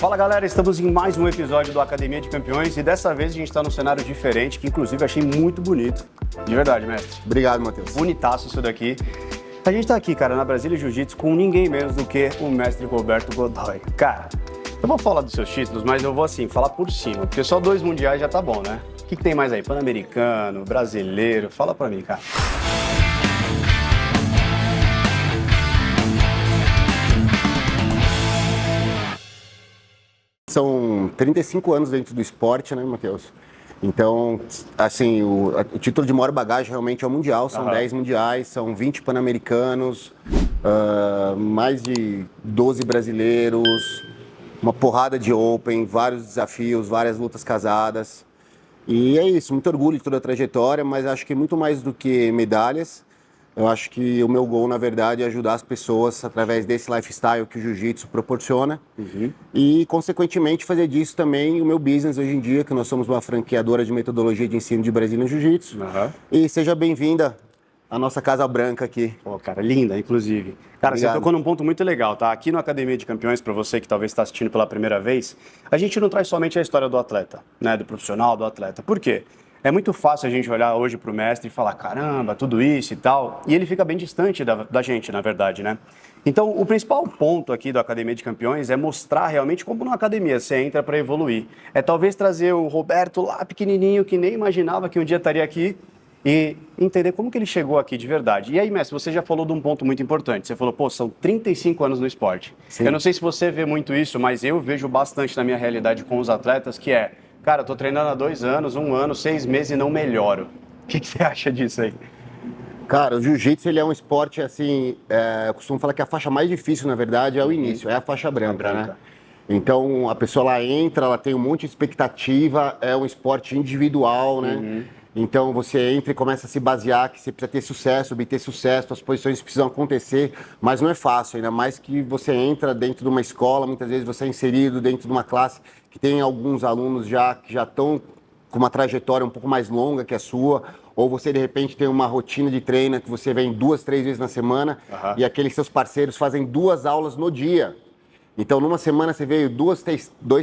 Fala galera, estamos em mais um episódio do Academia de Campeões e dessa vez a gente está num cenário diferente, que inclusive achei muito bonito. De verdade, mestre. Obrigado, Matheus. Bonitaço isso daqui. A gente tá aqui, cara, na Brasília Jiu-Jitsu com ninguém menos do que o mestre Roberto Godoy. Cara, eu vou falar dos seus títulos, mas eu vou assim, falar por cima, porque só 2 mundiais já tá bom, né? O que tem mais aí? Pan-americano, brasileiro? Fala pra mim, cara. São 35 anos dentro do esporte, né, Matheus? Então, assim, o título de maior bagagem realmente é o Mundial, são 10 mundiais, são 20 Pan-americanos, mais de 12 brasileiros, uma porrada de Open, vários desafios, várias lutas casadas. E é isso, muito orgulho de toda a trajetória, mas acho que muito mais do que medalhas, eu acho que o meu gol, na verdade, é ajudar as pessoas através desse lifestyle que o jiu-jitsu proporciona e, consequentemente, fazer disso também o meu business hoje em dia, que nós somos uma franqueadora de metodologia de ensino de Brasília Jiu-Jitsu. E seja bem-vinda à nossa Casa Branca aqui. Pô, cara, linda, inclusive. Cara, Obrigado. Você tocou num ponto muito legal, tá? Aqui no Academia de Campeões, para você que talvez está assistindo pela primeira vez, a gente não traz somente a história do atleta, né? Do profissional, do atleta. Por quê? É muito fácil a gente olhar hoje para o mestre e falar, caramba, tudo isso e tal, e ele fica bem distante da gente, na verdade, né? Então, o principal ponto aqui do Academia de Campeões é mostrar realmente como na academia você entra para evoluir. É talvez trazer o Roberto lá pequenininho, que nem imaginava que um dia estaria aqui, e entender como que ele chegou aqui de verdade. E aí, mestre, você já falou de um ponto muito importante. Você falou, pô, são 35 anos no esporte. Sim. Eu não sei se você vê muito isso, mas eu vejo bastante na minha realidade com os atletas, que é, cara, eu tô treinando há 2 anos, 1 ano, 6 meses e não melhoro. O que você acha disso aí? Cara, o jiu-jitsu ele é um esporte, assim, eu costumo falar que a faixa mais difícil, na verdade, é o início, é a faixa branca, né? Então, a pessoa lá entra, ela tem um monte de expectativa, é um esporte individual, né? Então, você entra e começa a se basear que você precisa ter sucesso, obter sucesso, as posições precisam acontecer, mas não é fácil, ainda mais que você entra dentro de uma escola, muitas vezes você é inserido dentro de uma classe que tem alguns alunos que já estão com uma trajetória um pouco mais longa que a sua, ou você, de repente, tem uma rotina de treino que você vem 2, 3 vezes na semana e aqueles seus parceiros fazem 2 aulas no dia. Então, numa semana você veio 2,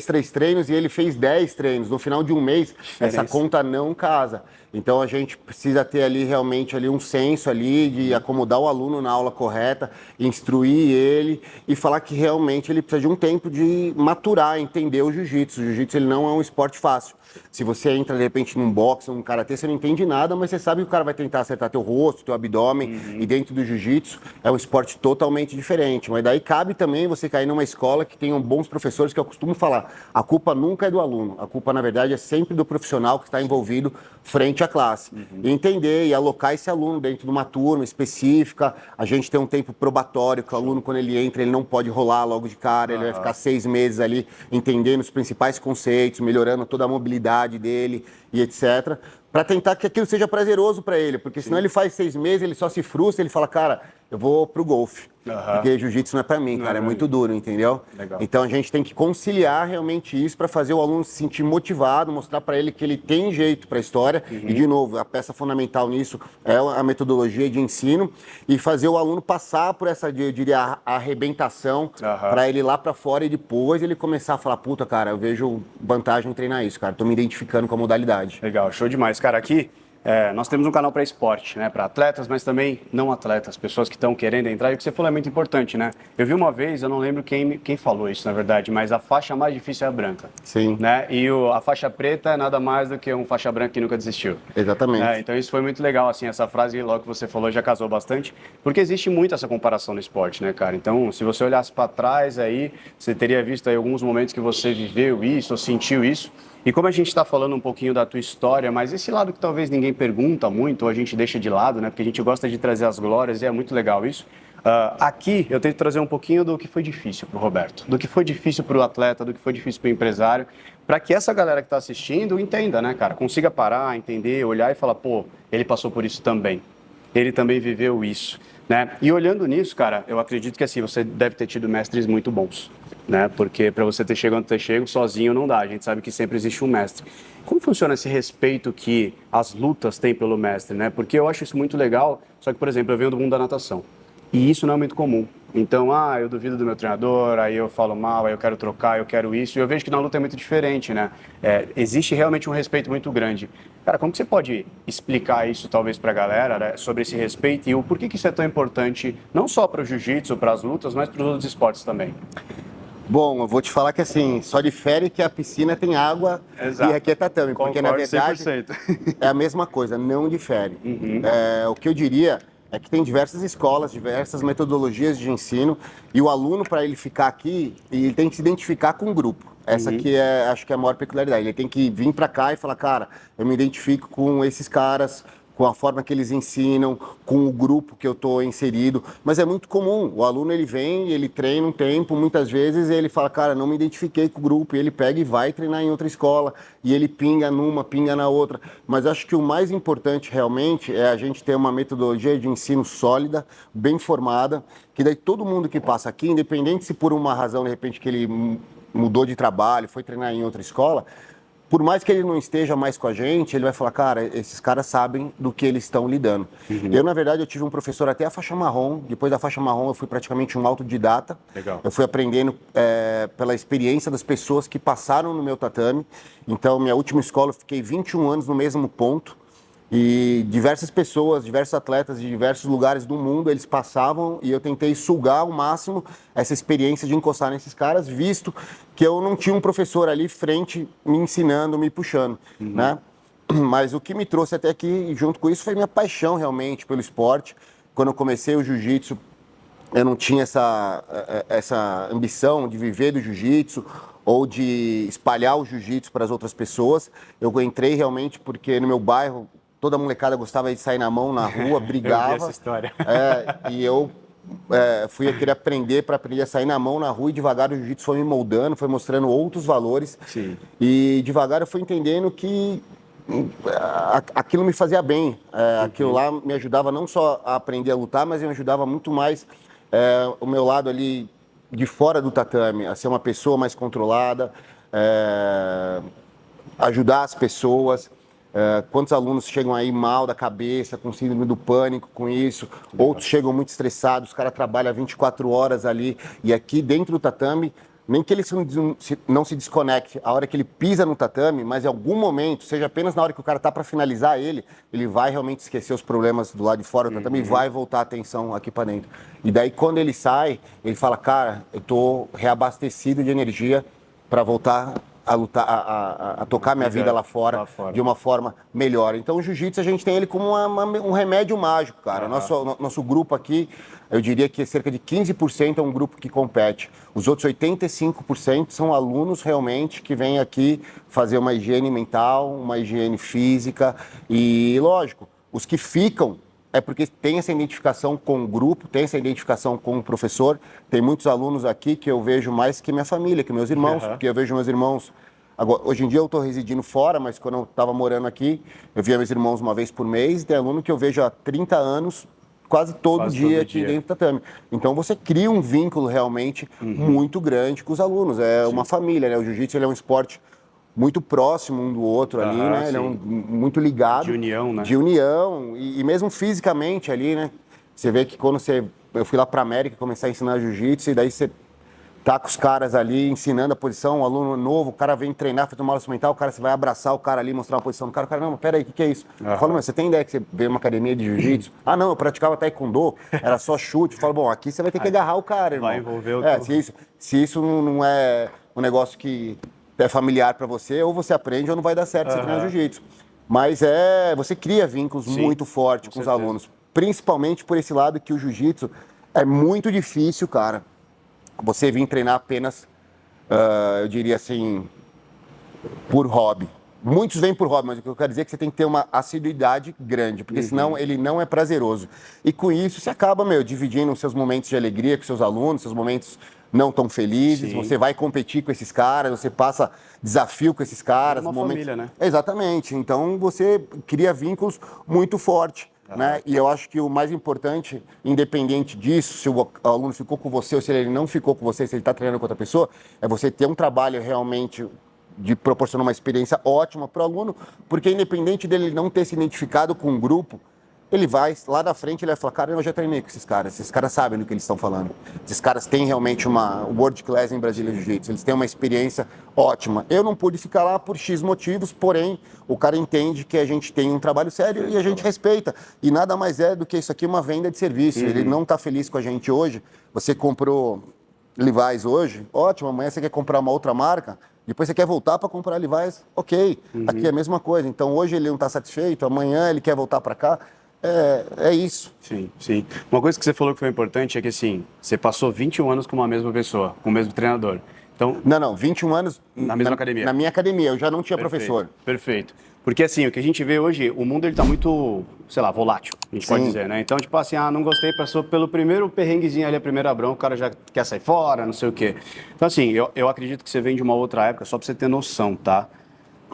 3 treinos e ele fez 10 treinos. No final de um mês, essa conta não casa. Então, a gente precisa ter ali realmente um senso ali de acomodar o aluno na aula correta, instruir ele e falar que realmente ele precisa de um tempo de maturar, entender o jiu-jitsu. O jiu-jitsu ele não é um esporte fácil. Se você entra, de repente, num boxe, num karatê, você não entende nada, mas você sabe que o cara vai tentar acertar teu rosto, teu abdômen. E dentro do jiu-jitsu é um esporte totalmente diferente. Mas daí cabe também você cair numa escola que tenham bons professores, que eu costumo falar, a culpa nunca é do aluno. A culpa, na verdade, é sempre do profissional que está envolvido frente à classe. E entender e alocar esse aluno dentro de uma turma específica. A gente tem um tempo probatório, que o aluno, quando ele entra, ele não pode rolar logo de cara. Ele vai ficar 6 meses ali entendendo os principais conceitos, melhorando toda a mobilidade dele e etc. Para tentar que aquilo seja prazeroso para ele, porque senão ele faz 6 meses, ele só se frustra, ele fala, cara, eu vou pro golfe. Porque jiu-jitsu não é para mim, cara, é muito duro, entendeu? Legal. Então a gente tem que conciliar realmente isso para fazer o aluno se sentir motivado, mostrar para ele que ele tem jeito para a história. E de novo, a peça fundamental nisso é a metodologia de ensino e fazer o aluno passar por essa, eu diria, arrebentação para ele ir lá para fora e depois ele começar a falar, puta, cara, eu vejo vantagem em treinar isso, cara, tô me identificando com a modalidade. Legal, show demais. Cara, aqui nós temos um canal para esporte, né? Para atletas, mas também não atletas, pessoas que estão querendo entrar. E o que você falou é muito importante, né? Eu vi uma vez, eu não lembro quem falou isso, na verdade, mas a faixa mais difícil é a branca. Sim. Né? E a faixa preta é nada mais do que um faixa branca que nunca desistiu. Exatamente. Então isso foi muito legal, assim, essa frase logo que você falou já casou bastante, porque existe muito essa comparação no esporte, né, cara? Então, se você olhasse para trás aí, você teria visto aí alguns momentos que você viveu isso, ou sentiu isso. E como a gente está falando um pouquinho da tua história, mas esse lado que talvez ninguém pergunta muito, ou a gente deixa de lado, né? Porque a gente gosta de trazer as glórias e é muito legal isso. Aqui eu tento trazer um pouquinho do que foi difícil para o Roberto, do que foi difícil para o atleta, do que foi difícil para o empresário, para que essa galera que está assistindo entenda, né, cara? Consiga parar, entender, olhar e falar, pô, ele passou por isso também. Ele também viveu isso, né? E olhando nisso, cara, eu acredito que assim, você deve ter tido mestres muito bons, né? Porque para você ter chegado onde ter chego, sozinho não dá. A gente sabe que sempre existe um mestre. Como funciona esse respeito que as lutas têm pelo mestre, né? Porque eu acho isso muito legal, só que, por exemplo, eu venho do mundo da natação. E isso não é muito comum. Então, eu duvido do meu treinador, aí eu falo mal, aí eu quero trocar, eu quero isso. E eu vejo que na luta é muito diferente, né? Existe realmente um respeito muito grande. Cara, como que você pode explicar isso, talvez, pra galera, né, sobre esse respeito e o porquê que isso é tão importante, não só para o jiu-jitsu, para as lutas, mas para os outros esportes também? Bom, eu vou te falar que assim, só difere que a piscina tem água Exato. e aqui é tatame, porque na Concordo verdade 100%. é a mesma coisa, não difere. O que eu diria é que tem diversas escolas, diversas metodologias de ensino e o aluno, para ele ficar aqui, ele tem que se identificar com o grupo. Essa aqui acho que é a maior peculiaridade. Ele tem que vir para cá e falar, cara, eu me identifico com esses caras, com a forma que eles ensinam, com o grupo que eu estou inserido. Mas é muito comum, o aluno ele vem, ele treina um tempo, muitas vezes ele fala, cara, não me identifiquei com o grupo, e ele pega e vai treinar em outra escola, e ele pinga numa, pinga na outra. Mas acho que o mais importante realmente é a gente ter uma metodologia de ensino sólida, bem formada, que daí todo mundo que passa aqui, independente se por uma razão, de repente, que ele mudou de trabalho, foi treinar em outra escola, por mais que ele não esteja mais com a gente, ele vai falar, cara, esses caras sabem do que eles estão lidando. Eu, na verdade, eu tive um professor até a faixa marrom. Depois da faixa marrom, eu fui praticamente um autodidata. Legal. Eu fui aprendendo pela experiência das pessoas que passaram no meu tatame. Então, minha última escola, eu fiquei 21 anos no mesmo ponto. E diversas pessoas, diversos atletas de diversos lugares do mundo, eles passavam e eu tentei sugar ao máximo essa experiência de encostar nesses caras, visto que eu não tinha um professor ali frente me ensinando, me puxando, né? Mas o que me trouxe até aqui, junto com isso, foi minha paixão realmente pelo esporte. Quando eu comecei o jiu-jitsu, eu não tinha essa ambição de viver do jiu-jitsu ou de espalhar o jiu-jitsu para as outras pessoas. Eu entrei realmente porque no meu bairro toda a molecada gostava de sair na mão na rua, brigava. Eu vi essa história. E eu fui a querer aprender para aprender a sair na mão na rua e devagar o jiu-jitsu foi me moldando, foi mostrando outros valores. Sim. E devagar eu fui entendendo que aquilo me fazia bem. Aquilo lá me ajudava não só a aprender a lutar, mas me ajudava muito mais o meu lado ali de fora do tatame, a ser uma pessoa mais controlada, ajudar as pessoas. Quantos alunos chegam aí mal da cabeça, com síndrome do pânico, com isso, outros chegam muito estressados, os caras trabalham 24 horas ali, e aqui dentro do tatame, nem que ele não se desconecte a hora que ele pisa no tatame, mas em algum momento, seja apenas na hora que o cara está para finalizar ele vai realmente esquecer os problemas do lado de fora do tatame e vai voltar a atenção aqui para dentro. E daí quando ele sai, ele fala, cara, eu tô reabastecido de energia para voltar a lutar, a tocar minha vida lá fora de uma forma melhor. Então o jiu-jitsu a gente tem ele como um remédio mágico, cara. Nosso grupo aqui, eu diria que cerca de 15% é um grupo que compete. Os outros 85% são alunos realmente que vêm aqui fazer uma higiene mental, uma higiene física e, lógico, os que ficam é porque tem essa identificação com o grupo, tem essa identificação com o professor. Tem muitos alunos aqui que eu vejo mais que minha família, que meus irmãos, porque eu vejo meus irmãos... Agora, hoje em dia eu estou residindo fora, mas quando eu estava morando aqui, eu via meus irmãos uma vez por mês. Tem aluno que eu vejo há 30 anos, quase todo dia aqui dentro do tatame. Então você cria um vínculo realmente muito grande com os alunos. É uma família, né? O jiu-jitsu ele é um esporte muito próximo um do outro ali, né? Ele é muito ligado. De união, né? De união. E mesmo fisicamente ali, né? Você vê que quando eu fui lá para a América começar a ensinar jiu-jitsu, e daí você tá com os caras ali ensinando a posição, um aluno novo, o cara vem treinar, fazer uma aula mental, o cara, você vai abraçar o cara ali, mostrar uma posição do cara, o cara, não, peraí, o que é isso? Eu falo, mas você tem ideia que você veio uma academia de jiu-jitsu? Ah, não, eu praticava taekwondo, era só chute. Eu falo, bom, aqui você vai ter que agarrar o cara, irmão. Vai envolver o se isso não é um negócio que é familiar para você, ou você aprende ou não vai dar certo você treinar jiu-jitsu. Mas você cria vínculos muito fortes com os alunos, principalmente por esse lado que o jiu-jitsu é muito difícil, cara. Você vir treinar apenas, eu diria assim, por hobby. Muitos vêm por hobby, mas o que eu quero dizer é que você tem que ter uma assiduidade grande, porque senão ele não é prazeroso. E com isso você acaba, dividindo os seus momentos de alegria com seus alunos, seus momentos não tão felizes, você vai competir com esses caras, você passa desafio com esses caras. Uma família, né? Exatamente. Então você cria vínculos muito fortes. Né? E eu acho que o mais importante, independente disso, se o aluno ficou com você ou se ele não ficou com você, se ele está treinando com outra pessoa, é você ter um trabalho realmente de proporcionar uma experiência ótima para o aluno, porque independente dele não ter se identificado com o grupo, ele vai, lá da frente, ele vai falar, cara, eu já treinei com esses caras sabem do que eles estão falando. Esses caras têm realmente uma world class em Brazilian Jiu-Jitsu, eles têm uma experiência ótima. Eu não pude ficar lá por X motivos, porém, o cara entende que a gente tem um trabalho sério e a gente respeita. E nada mais é do que isso aqui, uma venda de serviço. Ele não está feliz com a gente hoje. Você comprou Levi's hoje, ótimo, amanhã você quer comprar uma outra marca, depois você quer voltar para comprar Levi's, ok. Aqui é a mesma coisa. Então, hoje ele não está satisfeito, amanhã ele quer voltar para cá. É isso. Sim, sim. Uma coisa que você falou que foi importante é que, assim, você passou 21 anos com uma mesma pessoa, com o mesmo treinador. Então, Não, 21 anos na mesma academia. Na minha academia, eu já não tinha professor. Perfeito. Porque, assim, o que a gente vê hoje, o mundo ele tá muito, sei lá, volátil, a gente pode dizer, né? Então, tipo assim, não gostei, passou pelo primeiro perrenguezinho ali, a primeira bronca, o cara já quer sair fora, não sei o quê. Então, assim, eu acredito que você vem de uma outra época, só pra você ter noção, tá?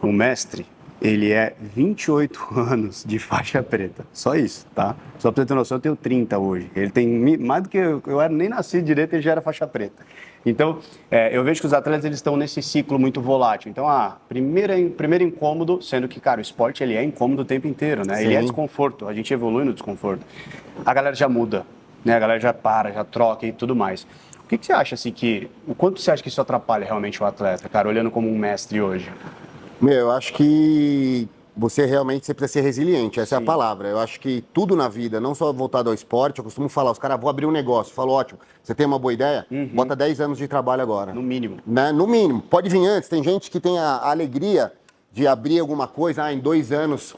O mestre, ele é 28 anos de faixa preta. Só isso, tá? Só pra você ter noção, eu tenho 30 hoje. Ele tem mais do que eu era nem nascido direito, ele já era faixa preta. Então, eu vejo que os atletas eles estão nesse ciclo muito volátil. Então, primeiro incômodo, sendo que, cara, o esporte ele é incômodo o tempo inteiro, né? Sim. Ele é desconforto, a gente evolui no desconforto. A galera já muda, né? A galera já para, já troca e tudo mais. O que você acha, assim, o quanto você acha que isso atrapalha realmente o atleta, cara, olhando como um mestre hoje? Eu acho que você precisa ser resiliente, essa é a palavra. Eu acho que tudo na vida, não só voltado ao esporte, eu costumo falar, os caras, vou abrir um negócio. Eu falo, ótimo, você tem uma boa ideia? Bota 10 anos de trabalho agora. No mínimo. Né? No mínimo. Pode vir antes, tem gente que tem a alegria de abrir alguma coisa, em 2 anos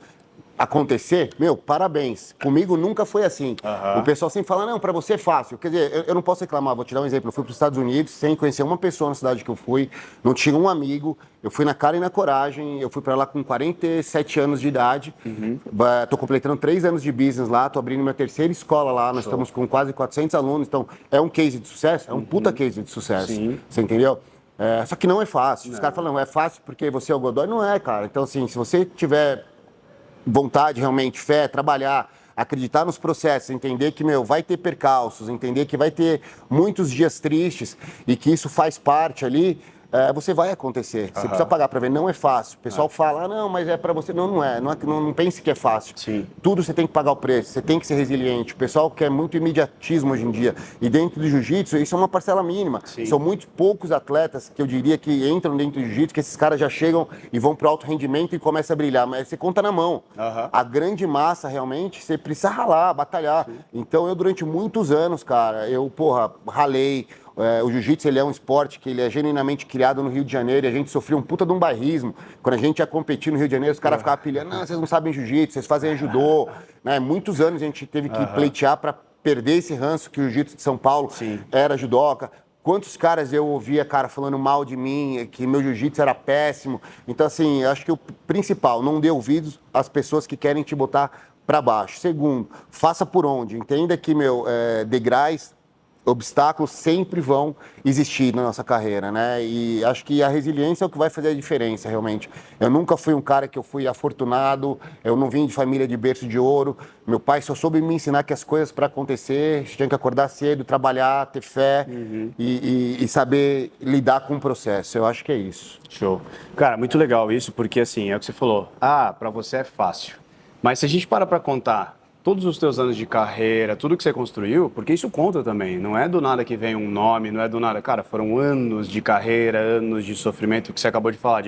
acontecer, parabéns. Comigo nunca foi assim. O pessoal sempre fala, não, pra você é fácil. Quer dizer, eu não posso reclamar, vou te dar um exemplo. Eu fui para os Estados Unidos sem conhecer uma pessoa na cidade que eu fui, não tinha um amigo, eu fui na cara e na coragem, eu fui para lá com 47 anos de idade, tô completando 3 anos de business lá, tô abrindo minha terceira escola lá, nós estamos com quase 400 alunos, então é um case de sucesso? É um puta case de sucesso. Sim. Você entendeu? Só que não é fácil. Os caras falam, não, é fácil porque você é o Godoy. Não é, cara. Então, assim, se você tiver vontade, realmente, fé, trabalhar, acreditar nos processos, entender que, vai ter percalços, entender que vai ter muitos dias tristes e que isso faz parte ali, você vai acontecer. Você precisa pagar para ver. Não é fácil. O pessoal fala, não, mas é para você. Não, não é. Não pense que é fácil. Sim. Tudo você tem que pagar o preço, você tem que ser resiliente. O pessoal quer muito imediatismo hoje em dia. E dentro do jiu-jitsu, isso é uma parcela mínima. Sim. São muito poucos atletas que eu diria que entram dentro do jiu-jitsu, que esses caras já chegam e vão para alto rendimento e começam a brilhar. Mas você conta na mão. A grande massa, realmente, você precisa ralar, batalhar. Sim. Então, eu durante muitos anos, cara, ralei. O jiu-jitsu ele é um esporte que ele é genuinamente criado no Rio de Janeiro e a gente sofreu um puta de um bairrismo. Quando a gente ia competir no Rio de Janeiro, os caras ficavam pilhando, não, vocês não sabem jiu-jitsu, vocês fazem judô. Né? Muitos anos a gente teve que pleitear para perder esse ranço que o jiu-jitsu de São Paulo era judoca. Quantos caras eu ouvia, cara, falando mal de mim, que meu jiu-jitsu era péssimo. Então, assim, eu acho que o principal, não dê ouvidos às pessoas que querem te botar para baixo. Segundo, faça por onde. Entenda que, degraus, obstáculos sempre vão existir na nossa carreira, né? E acho que a resiliência é o que vai fazer a diferença, realmente. Eu nunca fui um cara que eu fui afortunado, eu não vim de família de berço de ouro. Meu pai só soube me ensinar que as coisas para acontecer, tinha que acordar cedo, trabalhar, ter fé e saber lidar com o processo. Eu acho que é isso. Show. Cara, muito legal isso, porque assim, é o que você falou. Para você é fácil. Mas se a gente para contar todos os teus anos de carreira, tudo que você construiu, porque isso conta também. Não é do nada que vem um nome, não é do nada. Cara, foram anos de carreira, anos de sofrimento que você acabou de falar.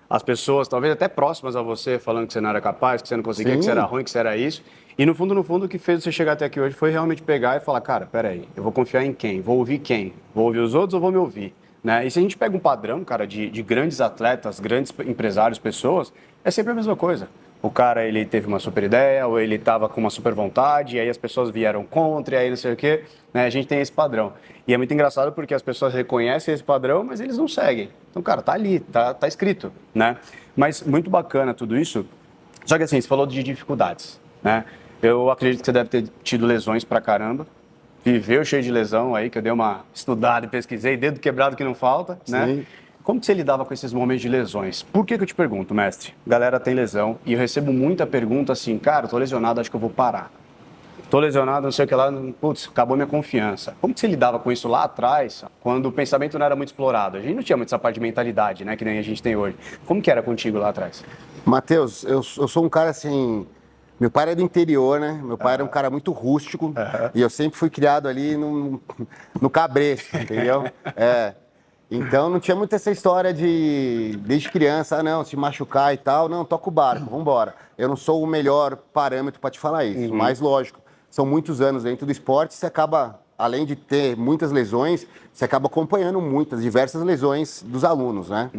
As pessoas, talvez até próximas a você, falando que você não era capaz, que você não conseguia, que você era ruim, que você era isso. E no fundo, o que fez você chegar até aqui hoje foi realmente pegar e falar, cara, peraí, eu vou confiar em quem? Vou ouvir quem? Vou ouvir os outros ou vou me ouvir? Né? E se a gente pega um padrão, cara, de grandes atletas, grandes empresários, pessoas, é sempre a mesma coisa. O cara, ele teve uma super ideia, ou ele estava com uma super vontade, e aí as pessoas vieram contra, e aí não sei o quê, né? A gente tem esse padrão. E é muito engraçado porque as pessoas reconhecem esse padrão, mas eles não seguem. Então, cara, tá ali, tá escrito, né? Mas muito bacana tudo isso. Só que assim, você falou de dificuldades, né? Eu acredito que você deve ter tido lesões pra caramba. Viveu cheio de lesão aí, que eu dei uma estudada e pesquisei, dedo quebrado que não falta, né? Sim. Como que você lidava com esses momentos de lesões? Por que eu te pergunto, mestre? Galera tem lesão e eu recebo muita pergunta assim, cara, tô lesionado, acho que eu vou parar. Tô lesionado, não sei o que lá, putz, acabou minha confiança. Como que você lidava com isso lá atrás, quando o pensamento não era muito explorado? A gente não tinha muito essa parte de mentalidade, né, que nem a gente tem hoje. Como que era contigo lá atrás? Matheus, eu sou um cara assim, Meu pai era do interior, né? Meu pai era um cara muito rústico e eu sempre fui criado ali no cabresto, entendeu? Então não tinha muito essa história desde criança, não, se machucar e tal, não, toca o barco, vambora. Eu não sou o melhor parâmetro para te falar isso, mas lógico, são muitos anos dentro do esporte, você acaba, além de ter muitas lesões, você acaba acompanhando diversas lesões dos alunos, né?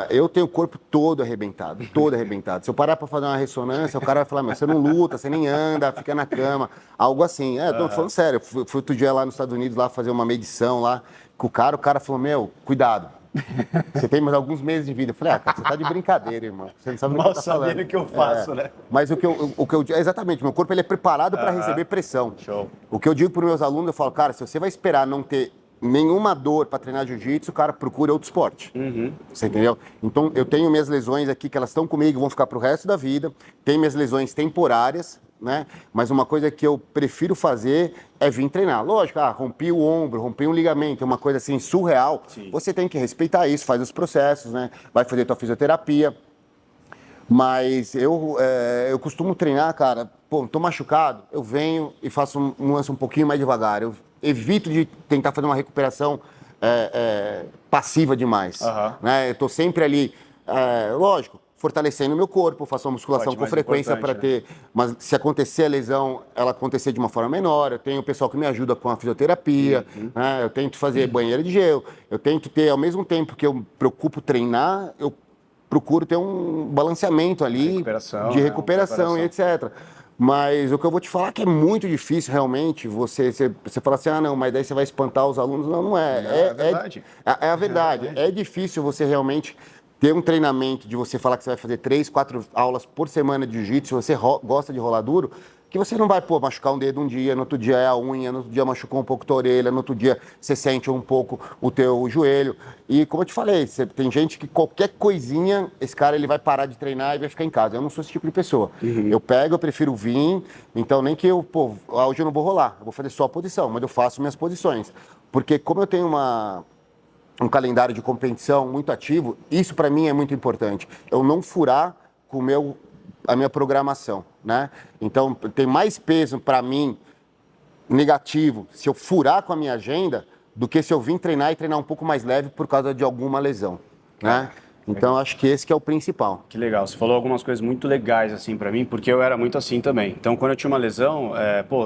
Eu tenho o corpo todo arrebentado, todo arrebentado. Se eu parar para fazer uma ressonância, o cara vai falar, meu, você não luta, você nem anda, fica na cama, algo assim. Tô falando sério, eu fui outro dia lá nos Estados Unidos lá fazer uma medição lá com o cara falou, meu, cuidado. Você tem mais alguns meses de vida. Eu falei, cara, você tá de brincadeira, irmão. Você não sabe o que tá falando. Sabendo o que eu faço, né? Mas exatamente, meu corpo ele é preparado para receber pressão. Show. O que eu digo para os meus alunos, eu falo, cara, se você vai esperar não ter nenhuma dor para treinar jiu-jitsu, cara, procura outro esporte. Você entendeu? Então, eu tenho minhas lesões aqui que elas estão comigo, vão ficar pro resto da vida. Tem minhas lesões temporárias, né? Mas uma coisa que eu prefiro fazer é vir treinar. Lógico, rompi o ombro, rompi um ligamento, uma coisa assim surreal. Sim. Você tem que respeitar isso, faz os processos, né? Vai fazer tua fisioterapia. Mas eu costumo treinar, cara, tô machucado, eu venho e faço um lance um pouquinho mais devagar. Eu evito de tentar fazer uma recuperação passiva demais. Né? Eu tô sempre ali, lógico, fortalecendo o meu corpo, faço uma musculação com frequência para ter... Mas se acontecer a lesão, ela acontecer de uma forma menor. Eu tenho o pessoal que me ajuda com a fisioterapia, né? Eu tento fazer banheira de gelo, eu tento ter, ao mesmo tempo que eu preocupo treinar, eu procuro ter um balanceamento ali de recuperação e etc. Mas o que eu vou te falar é que é muito difícil realmente você falar assim, não, mas daí você vai espantar os alunos. Não é. É verdade. É a verdade. É difícil você realmente ter um treinamento de você falar que você vai fazer 3, 4 aulas por semana de jiu-jitsu, se você gosta de rolar duro, que você não vai, machucar um dedo um dia, no outro dia é a unha, no outro dia machucou um pouco a tua orelha, no outro dia você sente um pouco o teu joelho. E como eu te falei, tem gente que qualquer coisinha, esse cara ele vai parar de treinar e vai ficar em casa. Eu não sou esse tipo de pessoa. Eu prefiro vir, então nem que hoje eu não vou rolar, eu vou fazer só a posição, mas eu faço minhas posições. Porque como eu tenho um calendário de competição muito ativo, isso para mim é muito importante. Eu não furar com a minha programação, né? Então, tem mais peso para mim negativo se eu furar com a minha agenda do que se eu vim treinar e treinar um pouco mais leve por causa de alguma lesão, né? Então, acho que esse que é o principal. Que legal. Você falou algumas coisas muito legais, assim, pra mim, porque eu era muito assim também. Então, quando eu tinha uma lesão,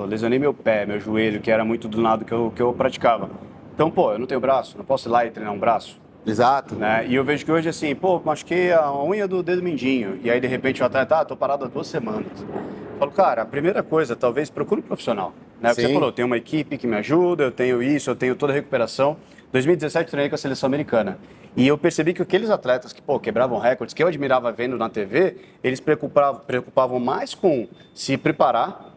lesionei meu pé, meu joelho, que era muito do lado que eu praticava. Então, eu não tenho braço, não posso ir lá e treinar um braço. Exato. Né? E eu vejo que hoje, assim, machuquei a unha do dedo mindinho. E aí, de repente, o atleta, tô parado há 2 semanas. Eu falo, cara, a primeira coisa, talvez procure um profissional. Né? Porque você falou, eu tenho uma equipe que me ajuda, eu tenho isso, eu tenho toda a recuperação. 2017, eu treinei com a seleção americana. E eu percebi que aqueles atletas que, quebravam recordes, que eu admirava vendo na TV, eles preocupavam mais com se preparar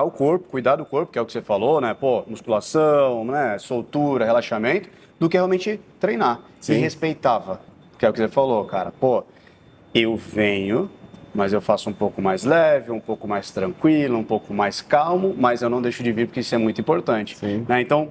o corpo, cuidar do corpo, que é o que você falou, né? Musculação, né? Soltura, relaxamento, do que realmente treinar. Sim. E respeitava, que é o que você falou, cara. Eu venho, mas eu faço um pouco mais leve, um pouco mais tranquilo, um pouco mais calmo, mas eu não deixo de vir porque isso é muito importante. Sim. Né? Então,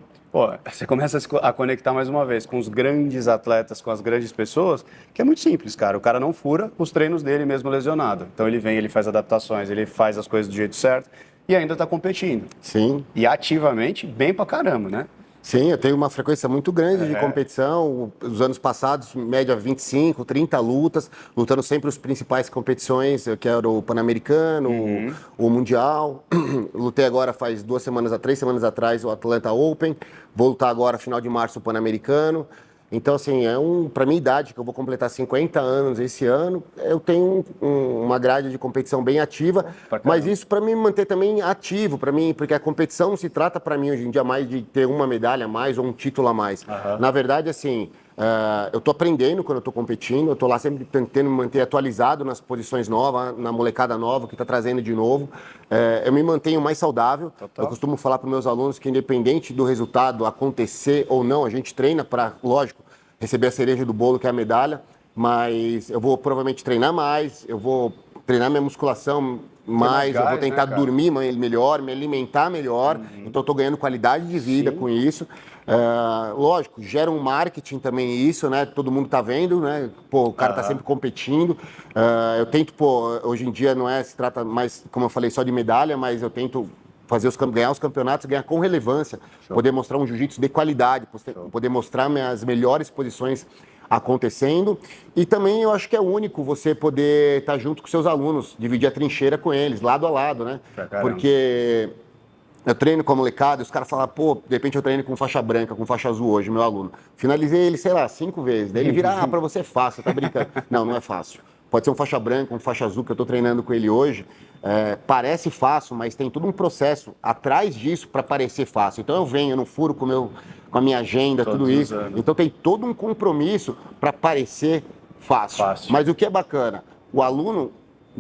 você começa a conectar mais uma vez com os grandes atletas, com as grandes pessoas, que é muito simples, cara. O cara não fura os treinos dele mesmo lesionado. Então ele vem, ele faz adaptações, ele faz as coisas do jeito certo e ainda está competindo. Sim. E ativamente, bem pra caramba, né? Sim, eu tenho uma frequência muito grande de competição. Os anos passados, média 25, 30 lutas, lutando sempre as principais competições, que era o Pan-Americano, o Mundial. Lutei agora faz 3 semanas atrás o Atlanta Open. Vou lutar agora, final de março, o Pan-Americano. Então, assim, para minha idade, que eu vou completar 50 anos esse ano, eu tenho uma grade de competição bem ativa, mas isso para me manter também ativo, para mim, porque a competição não se trata para mim hoje em dia mais de ter uma medalha a mais ou um título a mais. Na verdade, assim, eu tô aprendendo quando eu tô competindo, eu tô lá sempre tentando me manter atualizado nas posições novas, na molecada nova que tá trazendo de novo. Eu me mantenho mais saudável. Total. Eu costumo falar para meus alunos que independente do resultado acontecer ou não, a gente treina para, lógico, receber a cereja do bolo, que é a medalha, mas eu vou provavelmente treinar mais, eu vou treinar minha musculação mais, eu vou tentar dormir melhor, me alimentar melhor, então eu tô ganhando qualidade de vida com isso. Lógico, gera um marketing também isso, né? Todo mundo tá vendo, né? Pô, o cara tá sempre competindo. Eu tento, hoje em dia não se trata mais, como eu falei, só de medalha, mas eu tento ganhar os campeonatos, ganhar com relevância, poder mostrar um jiu-jitsu de qualidade, poder mostrar as melhores posições acontecendo. E também eu acho que é único você poder estar junto com seus alunos, dividir a trincheira com eles, lado a lado, né? Porque eu treino com a molecada, os caras falam, pô, de repente eu treino com faixa branca, com faixa azul hoje, meu aluno. Finalizei ele, sei lá, 5 vezes. Daí ele vira, pra você é fácil, tá brincando. Não é fácil. Pode ser um faixa branca, um faixa azul, que eu tô treinando com ele hoje. Parece fácil, mas tem todo um processo atrás disso para parecer fácil. Então eu venho, eu não furo com a minha agenda, tudo isso. Então tem todo um compromisso para parecer fácil. Mas o que é bacana, o aluno,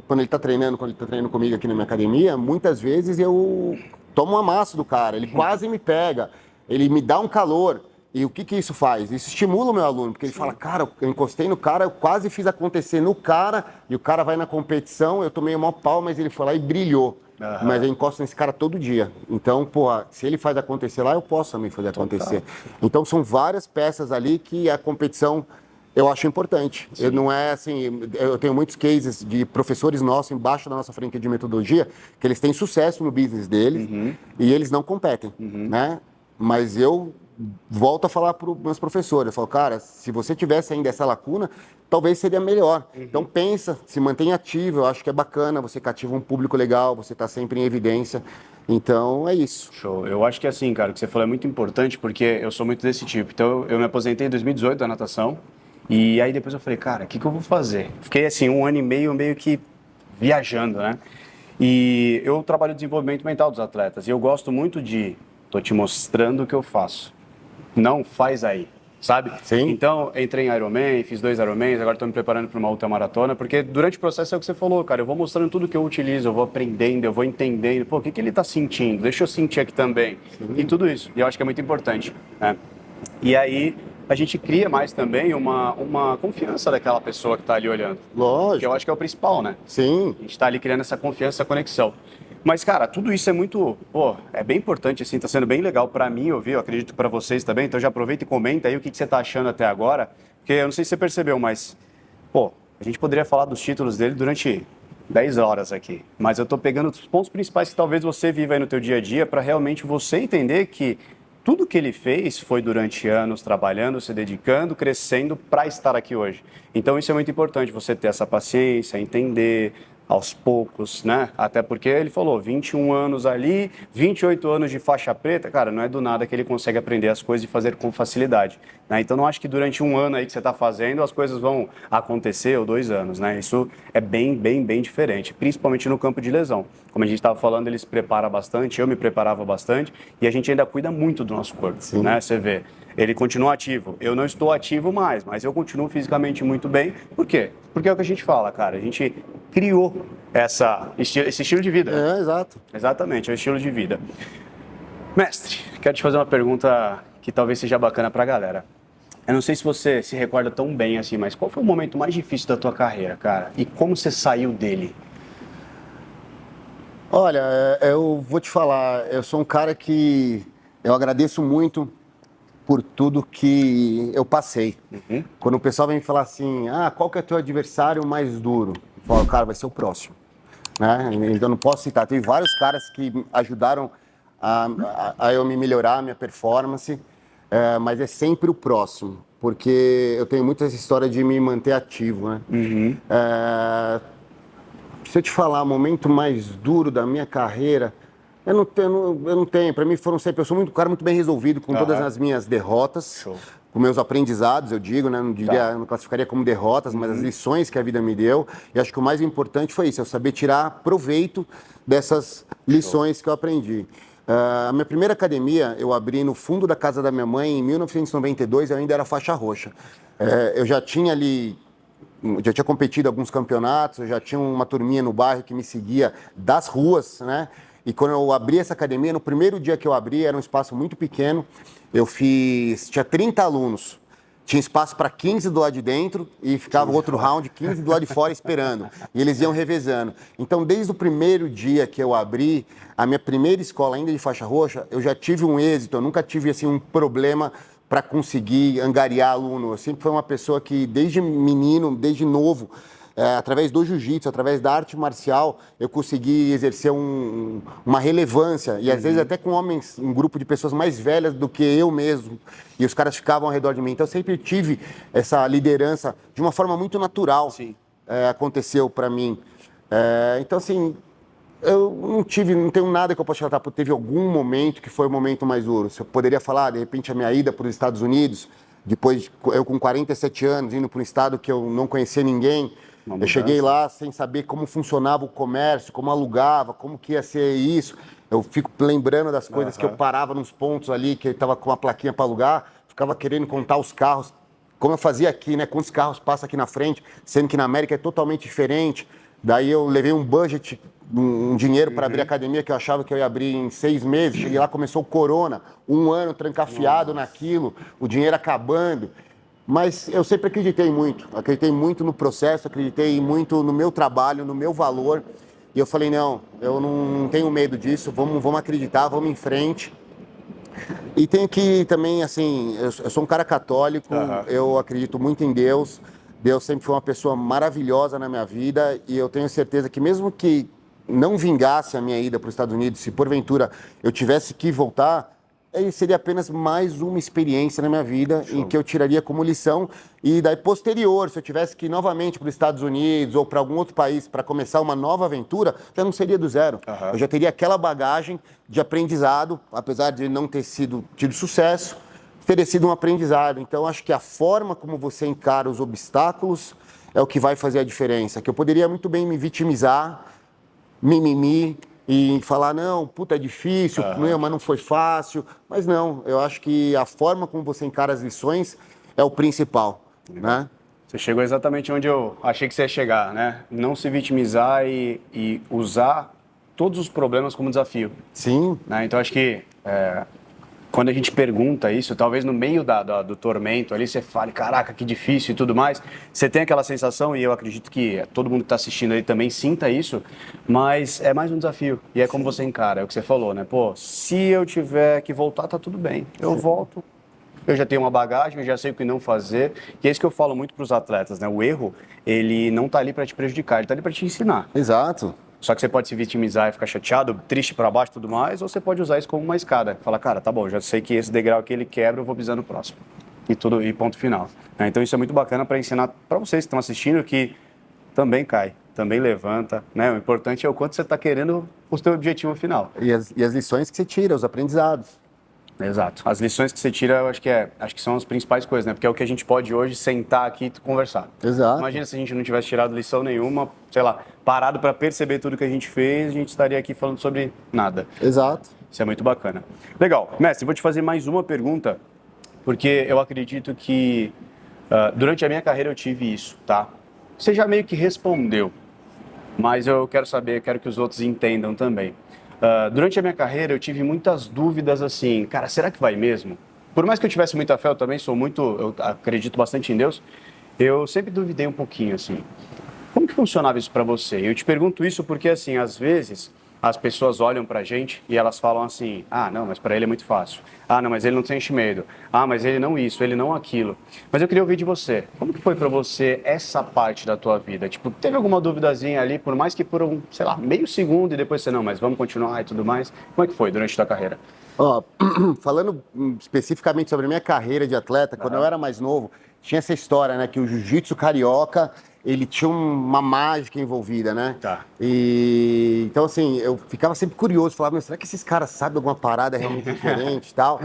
quando ele tá treinando comigo aqui na minha academia, muitas vezes eu tomo uma massa do cara, ele quase me pega, ele me dá um calor. E o que isso faz? Isso estimula o meu aluno, porque ele fala, cara, eu encostei no cara, eu quase fiz acontecer no cara, e o cara vai na competição, eu tomei o maior pau, mas ele foi lá e brilhou. Mas eu encosto nesse cara todo dia. Então, pô, se ele faz acontecer lá, eu posso também fazer acontecer. Então, são várias peças ali que a competição eu acho importante. Eu não é assim, eu tenho muitos cases de professores nossos embaixo da nossa franquia de metodologia que eles têm sucesso no business deles e eles não competem, né? Mas eu volto a falar para os meus professores, eu falo, cara, se você tivesse ainda essa lacuna, talvez seria melhor. Então pensa, se mantém ativo, eu acho que é bacana, você cativa um público legal, você está sempre em evidência. Então é isso. Show. Eu acho que assim, cara, o que você falou é muito importante porque eu sou muito desse tipo. Então eu me aposentei em 2018 da natação. E aí depois eu falei, cara, o que eu vou fazer? Fiquei assim, 1 ano e meio que viajando, né? E eu trabalho desenvolvimento mental dos atletas. E eu gosto muito tô te mostrando o que eu faço. Não faz aí, sabe? Sim. Então, entrei em Ironman, fiz 2 Ironmans, agora estou me preparando para uma ultramaratona, porque durante o processo é o que você falou, cara, eu vou mostrando tudo que eu utilizo, eu vou aprendendo, eu vou entendendo, pô, o que ele está sentindo? Deixa eu sentir aqui também. E tudo isso. E eu acho que é muito importante, né? E aí a gente cria mais também uma confiança daquela pessoa que está ali olhando. Lógico. Que eu acho que é o principal, né? Sim. A gente está ali criando essa confiança, essa conexão. Mas, cara, tudo isso é muito, é bem importante, assim, tá sendo bem legal para mim ouvir, eu acredito para vocês também, então já aproveita e comenta aí o que você tá achando até agora, porque eu não sei se você percebeu, mas, a gente poderia falar dos títulos dele durante 10 horas aqui, mas eu tô pegando os pontos principais que talvez você viva aí no teu dia a dia para realmente você entender que tudo que ele fez foi durante anos trabalhando, se dedicando, crescendo para estar aqui hoje. Então isso é muito importante, você ter essa paciência, entender aos poucos, né? Até porque ele falou 21 anos ali, 28 anos de faixa preta, cara, não é do nada que ele consegue aprender as coisas e fazer com facilidade, né? Então não acho que durante 1 ano aí que você está fazendo as coisas vão acontecer, ou 2 anos, né? Isso é bem diferente, principalmente no campo de lesão. Como a gente estava falando, ele se prepara bastante, eu me preparava bastante e a gente ainda cuida muito do nosso corpo, né? Você vê, ele continua ativo, eu não estou ativo mais, mas eu continuo fisicamente muito bem. Por quê? Porque é o que a gente fala, cara, a gente criou esse estilo de vida. Exato. Exatamente, é o estilo de vida. Mestre, quero te fazer uma pergunta que talvez seja bacana pra galera. Eu não sei se você se recorda tão bem assim, mas qual foi o momento mais difícil da tua carreira, cara? E como você saiu dele? Olha, eu vou te falar, eu sou um cara que eu agradeço muito por tudo que eu passei. Quando o pessoal vem me falar assim, qual que é o teu adversário mais duro? Eu falo, cara, vai ser o próximo. Né? Então, eu não posso citar. Tem vários caras que ajudaram a eu me melhorar, a minha performance, mas é sempre o próximo, porque eu tenho muito essa história de me manter ativo. Né? Se eu te falar o momento mais duro da minha carreira, eu não tenho. Para mim foram sempre. Eu sou um cara muito bem resolvido com todas as minhas derrotas. Show. Com meus aprendizados, eu digo, né? Não classificaria como derrotas, mas as lições que a vida me deu. E acho que o mais importante foi isso, eu saber tirar proveito dessas lições que eu aprendi. A minha primeira academia eu abri no fundo da casa da minha mãe em 1992, eu ainda era faixa roxa. Eu já tinha competido em alguns campeonatos, eu já tinha uma turminha no bairro que me seguia das ruas, né? E quando eu abri essa academia, no primeiro dia que eu abri, era um espaço muito pequeno, tinha 30 alunos. tinha espaço para 15 do lado de dentro e ficava o outro round 15 do lado de fora esperando. E eles iam revezando. Então, desde o primeiro dia que eu abri, a minha primeira escola ainda de faixa roxa, eu já tive um êxito, eu nunca tive assim, um problema para conseguir angariar aluno. Eu sempre fui uma pessoa que, desde menino, desde novo, através do jiu-jitsu, através da arte marcial, eu consegui exercer uma relevância. E às vezes até com homens, um grupo de pessoas mais velhas do que eu mesmo. E os caras ficavam ao redor de mim. Então eu sempre tive essa liderança de uma forma muito natural. Sim. Aconteceu para mim. Então assim, eu não tenho nada que eu possa relatar, porque teve algum momento que foi o momento mais duro. Eu poderia falar, de repente, a minha ida para os Estados Unidos, depois eu com 47 anos, indo para um estado que eu não conhecia ninguém. Eu cheguei lá sem saber como funcionava o comércio, como alugava, como que ia ser isso. Eu fico lembrando das coisas que eu parava nos pontos ali, que estava com uma plaquinha para alugar, ficava querendo contar os carros, como eu fazia aqui, né? Quantos carros passam aqui na frente, sendo que na América é totalmente diferente. Daí eu levei um budget, um dinheiro para abrir a academia, que eu achava que eu ia abrir em 6 meses. Cheguei lá, começou o corona, 1 ano trancafiado naquilo, o dinheiro acabando. Mas eu sempre acreditei muito no processo, acreditei muito no meu trabalho, no meu valor. E eu falei, não, eu não tenho medo disso, vamos acreditar, vamos em frente. E tenho que também, assim, eu sou um cara católico, eu acredito muito em Deus. Deus sempre foi uma pessoa maravilhosa na minha vida e eu tenho certeza que mesmo que não vingasse a minha ida para os Estados Unidos, se porventura eu tivesse que voltar, seria apenas mais uma experiência na minha vida em que eu tiraria como lição. E daí, posterior, se eu tivesse que ir novamente para os Estados Unidos ou para algum outro país para começar uma nova aventura, já não seria do zero. Eu já teria aquela bagagem de aprendizado, apesar de não ter tido sucesso, teria sido um aprendizado. Então, acho que a forma como você encara os obstáculos é o que vai fazer a diferença. Que eu poderia muito bem me vitimizar, mimimi, e falar, não, puta, é difícil, mas não foi fácil. Mas não, eu acho que a forma como você encara as lições é o principal, né? Você chegou exatamente onde eu achei que você ia chegar, né? Não se vitimizar e usar todos os problemas como desafio. Sim. Né? Então, acho que quando a gente pergunta isso, talvez no meio do tormento ali, você fale, caraca, que difícil e tudo mais. Você tem aquela sensação, e eu acredito que todo mundo que está assistindo aí também sinta isso, mas é mais um desafio. E é como você encara, é o que você falou, né? Pô, se eu tiver que voltar, tá tudo bem. Eu volto, eu já tenho uma bagagem, eu já sei o que não fazer. E é isso que eu falo muito para os atletas, né? O erro, ele não tá ali para te prejudicar, ele tá ali para te ensinar. Exato. Só que você pode se vitimizar e ficar chateado, triste para baixo e tudo mais, ou você pode usar isso como uma escada. Falar, cara, tá bom, já sei que esse degrau aqui ele quebra, eu vou pisar no próximo. E ponto final. Então isso é muito bacana para ensinar para vocês que estão assistindo que também cai, também levanta. Né? O importante é o quanto você está querendo o seu objetivo final. E as lições que você tira, os aprendizados. Exato. As lições que você tira, eu acho que são as principais coisas, né? Porque é o que a gente pode hoje sentar aqui e conversar. Exato. Imagina se a gente não tivesse tirado lição nenhuma, sei lá, parado para perceber tudo que a gente fez, a gente estaria aqui falando sobre nada. Exato. Isso é muito bacana. Legal. Mestre, vou te fazer mais uma pergunta, porque eu acredito que durante a minha carreira eu tive isso, tá? Você já meio que respondeu, mas eu quero saber, quero que os outros entendam também. Durante a minha carreira eu tive muitas dúvidas assim, cara, será que vai mesmo? Por mais que eu tivesse muita fé, eu também eu acredito bastante em Deus, eu sempre duvidei um pouquinho assim. Como que funcionava isso para você? Eu te pergunto isso porque assim, às vezes as pessoas olham pra gente e elas falam assim, ah, não, mas para ele é muito fácil. Ah, não, mas ele não sente medo. Ah, mas ele não isso, ele não aquilo. Mas eu queria ouvir de você. Como que foi para você essa parte da tua vida? Tipo, teve alguma duvidazinha ali, por mais que por sei lá, meio segundo e depois você, não, mas vamos continuar e tudo mais. Como é que foi durante a tua carreira? Falando especificamente sobre a minha carreira de atleta, quando eu era mais novo, tinha essa história, né, que o jiu-jitsu carioca, ele tinha uma mágica envolvida, né? Tá. E então, assim, eu ficava sempre curioso, falava, mas será que esses caras sabem alguma parada realmente diferente e tal?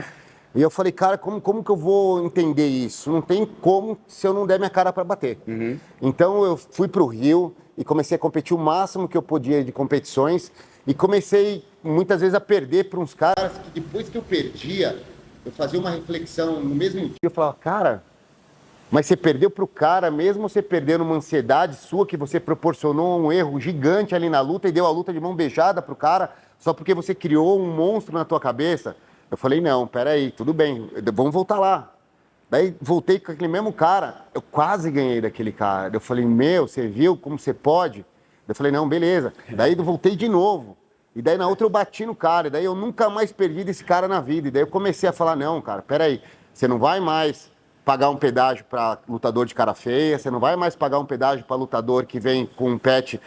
E eu falei, cara, como que eu vou entender isso? Não tem como se eu não der minha cara para bater. Então eu fui para o Rio e comecei a competir o máximo que eu podia de competições e comecei muitas vezes a perder para uns caras que depois que eu perdia, eu fazia uma reflexão no mesmo dia, eu falava, cara, mas você perdeu para o cara mesmo, você perdeu numa ansiedade sua que você proporcionou um erro gigante ali na luta e deu a luta de mão beijada para o cara só porque você criou um monstro na tua cabeça? Eu falei, não, peraí, tudo bem, vamos voltar lá. Daí voltei com aquele mesmo cara, eu quase ganhei daquele cara. Eu falei, meu, você viu como você pode? Eu falei, não, beleza. Daí eu voltei de novo. E daí na outra eu bati no cara. E daí eu nunca mais perdi desse cara na vida. E daí eu comecei a falar, não, cara, peraí, você não vai mais pagar um pedágio para lutador de cara feia, você não vai mais pagar um pedágio para lutador que vem com um pet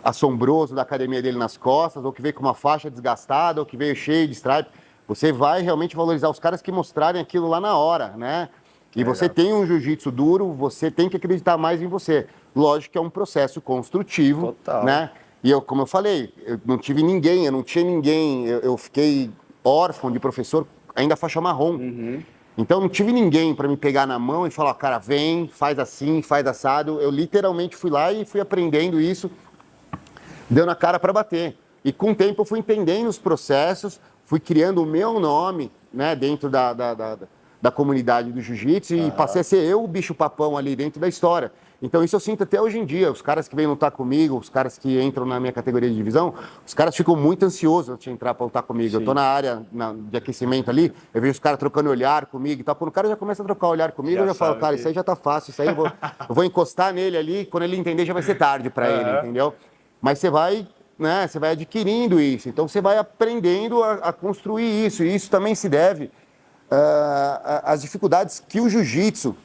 assombroso da academia dele nas costas, ou que veio com uma faixa desgastada, ou que veio cheio de stripe. Você vai realmente valorizar os caras que mostrarem aquilo lá na hora, né? E você tem um jiu-jitsu duro, você tem que acreditar mais em você. Lógico que é um processo construtivo, Total. né? E eu, como eu falei, eu não tive ninguém, eu não tinha ninguém, eu fiquei órfão de professor, ainda faixa marrom. Então não tive ninguém para me pegar na mão e falar, cara, vem, faz assim, faz assado. Eu literalmente fui lá e fui aprendendo isso, deu na cara para bater. E com o tempo eu fui entendendo os processos, fui criando o meu nome, né, dentro da comunidade do jiu-jitsu e passei a ser eu o bicho-papão ali dentro da história. Então isso eu sinto até hoje em dia. Os caras que vêm lutar comigo, os caras que entram na minha categoria de divisão, os caras ficam muito ansiosos antes de entrar para lutar comigo. Sim. Eu tô na área de aquecimento ali, eu vejo os caras trocando olhar comigo e tal. Quando o cara já começa a trocar olhar comigo, eu já falo, cara, isso aí já tá fácil, isso aí eu vou encostar nele ali, quando ele entender já vai ser tarde para ele, entendeu? Mas você vai, né, você vai adquirindo isso, então você vai aprendendo a construir isso, e isso também se deve às dificuldades que o jiu-jitsu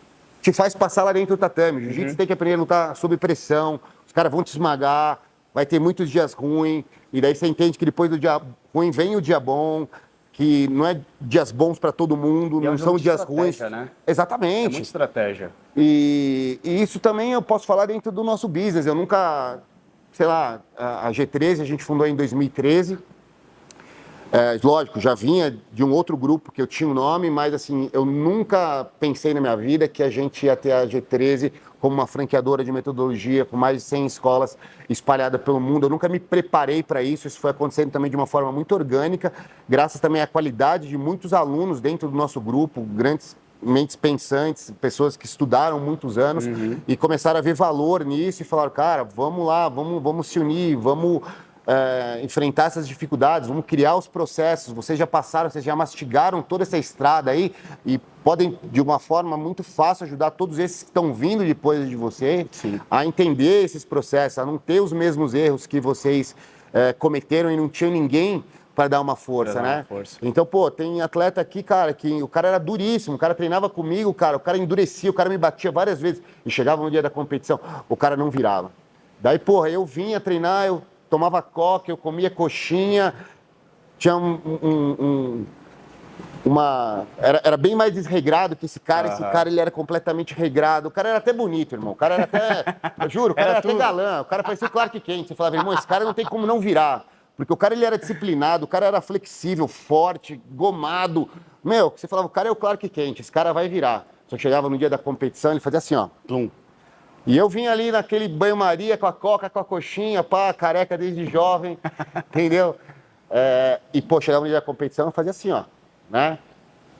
te faz passar lá dentro do tatame. O jiu-jitsu tem que aprender a lutar sob pressão, os caras vão te esmagar, vai ter muitos dias ruins, e daí você entende que depois do dia ruim vem o dia bom, que não é dias bons para todo mundo, não são dias ruins. Né? Exatamente. É muita estratégia. E isso também eu posso falar dentro do nosso business. Eu nunca, sei lá, a G13 a gente fundou em 2013. Lógico, já vinha de um outro grupo que eu tinha o nome, mas assim, eu nunca pensei na minha vida que a gente ia ter a G13 como uma franqueadora de metodologia com mais de 100 escolas espalhadas pelo mundo. Eu nunca me preparei para isso, isso foi acontecendo também de uma forma muito orgânica, graças também à qualidade de muitos alunos dentro do nosso grupo, grandes mentes pensantes, pessoas que estudaram muitos anos e começaram a ver valor nisso e falaram, cara, vamos lá, vamos se unir, vamos enfrentar essas dificuldades, vamos criar os processos. Vocês já passaram, vocês já mastigaram toda essa estrada aí e podem, de uma forma muito fácil, ajudar todos esses que estão vindo depois de você a entender esses processos, a não ter os mesmos erros que vocês cometeram e não tinham ninguém para dar uma força, né? Então, pô, tem atleta aqui, cara, que o cara era duríssimo, o cara treinava comigo, cara, o cara endurecia, o cara me batia várias vezes e chegava no dia da competição, o cara não virava. Daí, porra, eu vinha treinar, eu tomava coca, eu comia coxinha, tinha era bem mais desregrado que esse cara. Esse cara, ele era completamente regrado. O cara era até bonito, irmão. O cara era até, eu juro, o cara era até galã. O cara parecia o Clark Kent. Você falava, irmão, esse cara não tem como não virar. Porque o cara, ele era disciplinado, o cara era flexível, forte, gomado. Meu, você falava, o cara é o Clark Kent, esse cara vai virar. Só chegava no dia da competição, ele fazia assim, ó, plum. E eu vinha ali naquele banho-maria com a coca, com a coxinha, pá, careca desde jovem, entendeu? E, pô, chegava no dia da competição e fazia assim, ó, né?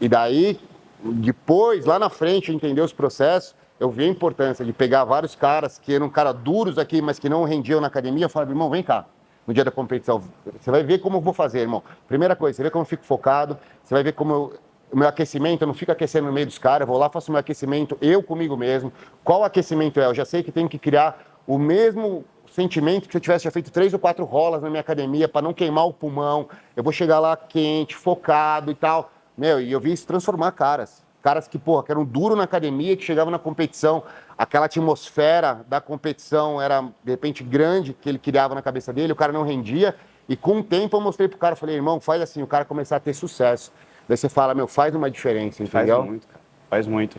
E daí, depois, lá na frente, entender os processos, eu vi a importância de pegar vários caras que eram caras duros aqui, mas que não rendiam na academia. Eu falava, irmão, vem cá, no dia da competição, você vai ver como eu vou fazer, irmão. Primeira coisa, você vê como eu fico focado, você vai ver como o meu aquecimento, eu não fico aquecendo no meio dos caras, eu vou lá, faço o meu aquecimento, eu comigo mesmo. Qual aquecimento é? Eu já sei que tenho que criar o mesmo sentimento que se eu tivesse já feito 3 ou 4 rolas na minha academia para não queimar o pulmão. Eu vou chegar lá quente, focado e tal. Meu, e eu vi isso transformar caras. Caras que, porra, que eram duros na academia, que chegavam na competição, aquela atmosfera da competição era, de repente, grande, que ele criava na cabeça dele, o cara não rendia. E com o tempo eu mostrei pro cara, falei, irmão, faz assim, o cara começar a ter sucesso. Daí você fala, meu, faz uma diferença, entendeu? Faz muito, cara. Faz muito.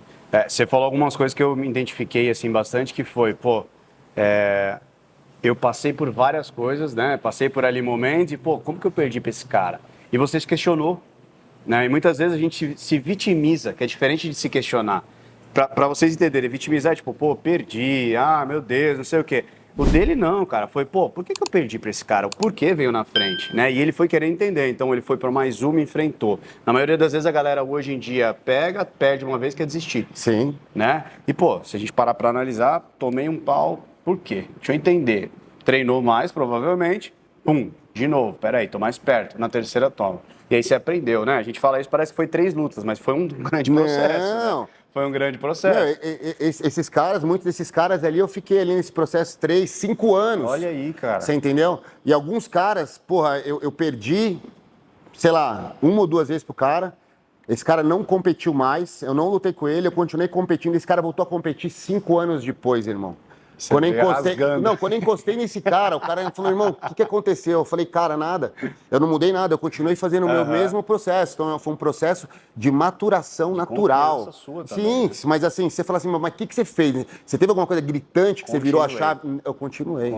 Você falou algumas coisas que eu me identifiquei, assim, bastante, que foi, pô, eu passei por várias coisas, né? Passei por ali momentos e, pô, como que eu perdi pra esse cara? E você se questionou, né? E muitas vezes a gente se vitimiza, que é diferente de se questionar. Pra vocês entenderem, vitimizar é tipo, pô, perdi, meu Deus, não sei o quê. O dele não, cara, foi, pô, por que eu perdi pra esse cara? O porquê veio na frente, né? E ele foi querer entender, então ele foi pra mais uma e enfrentou. Na maioria das vezes a galera hoje em dia perde uma vez, quer desistir. Sim. Né? E, pô, se a gente parar pra analisar, tomei um pau, por quê? Deixa eu entender. Treinou mais, provavelmente, pum, de novo, peraí, tô mais perto, na terceira toma. E aí você aprendeu, né? A gente fala isso, parece que foi 3 lutas, mas foi um grande processo. Não. Né? Foi um grande processo. Não, esses caras, muitos desses caras ali, eu fiquei ali nesse processo 3, 5 anos. Olha aí, cara. Você entendeu? E alguns caras, porra, eu perdi, sei lá, 1 ou 2 vezes pro cara. Esse cara não competiu mais, eu não lutei com ele, eu continuei competindo. Esse cara voltou a competir 5 anos depois, irmão. Quando eu encostei nesse cara, o cara falou, irmão, o que aconteceu? Eu falei, cara, nada. Eu não mudei nada, eu continuei fazendo o meu mesmo processo. Então, foi um processo de maturação natural. Sua também, sim, mas assim, você fala assim, mas o que você fez? Você teve alguma coisa gritante que você virou a chave? Eu continuei.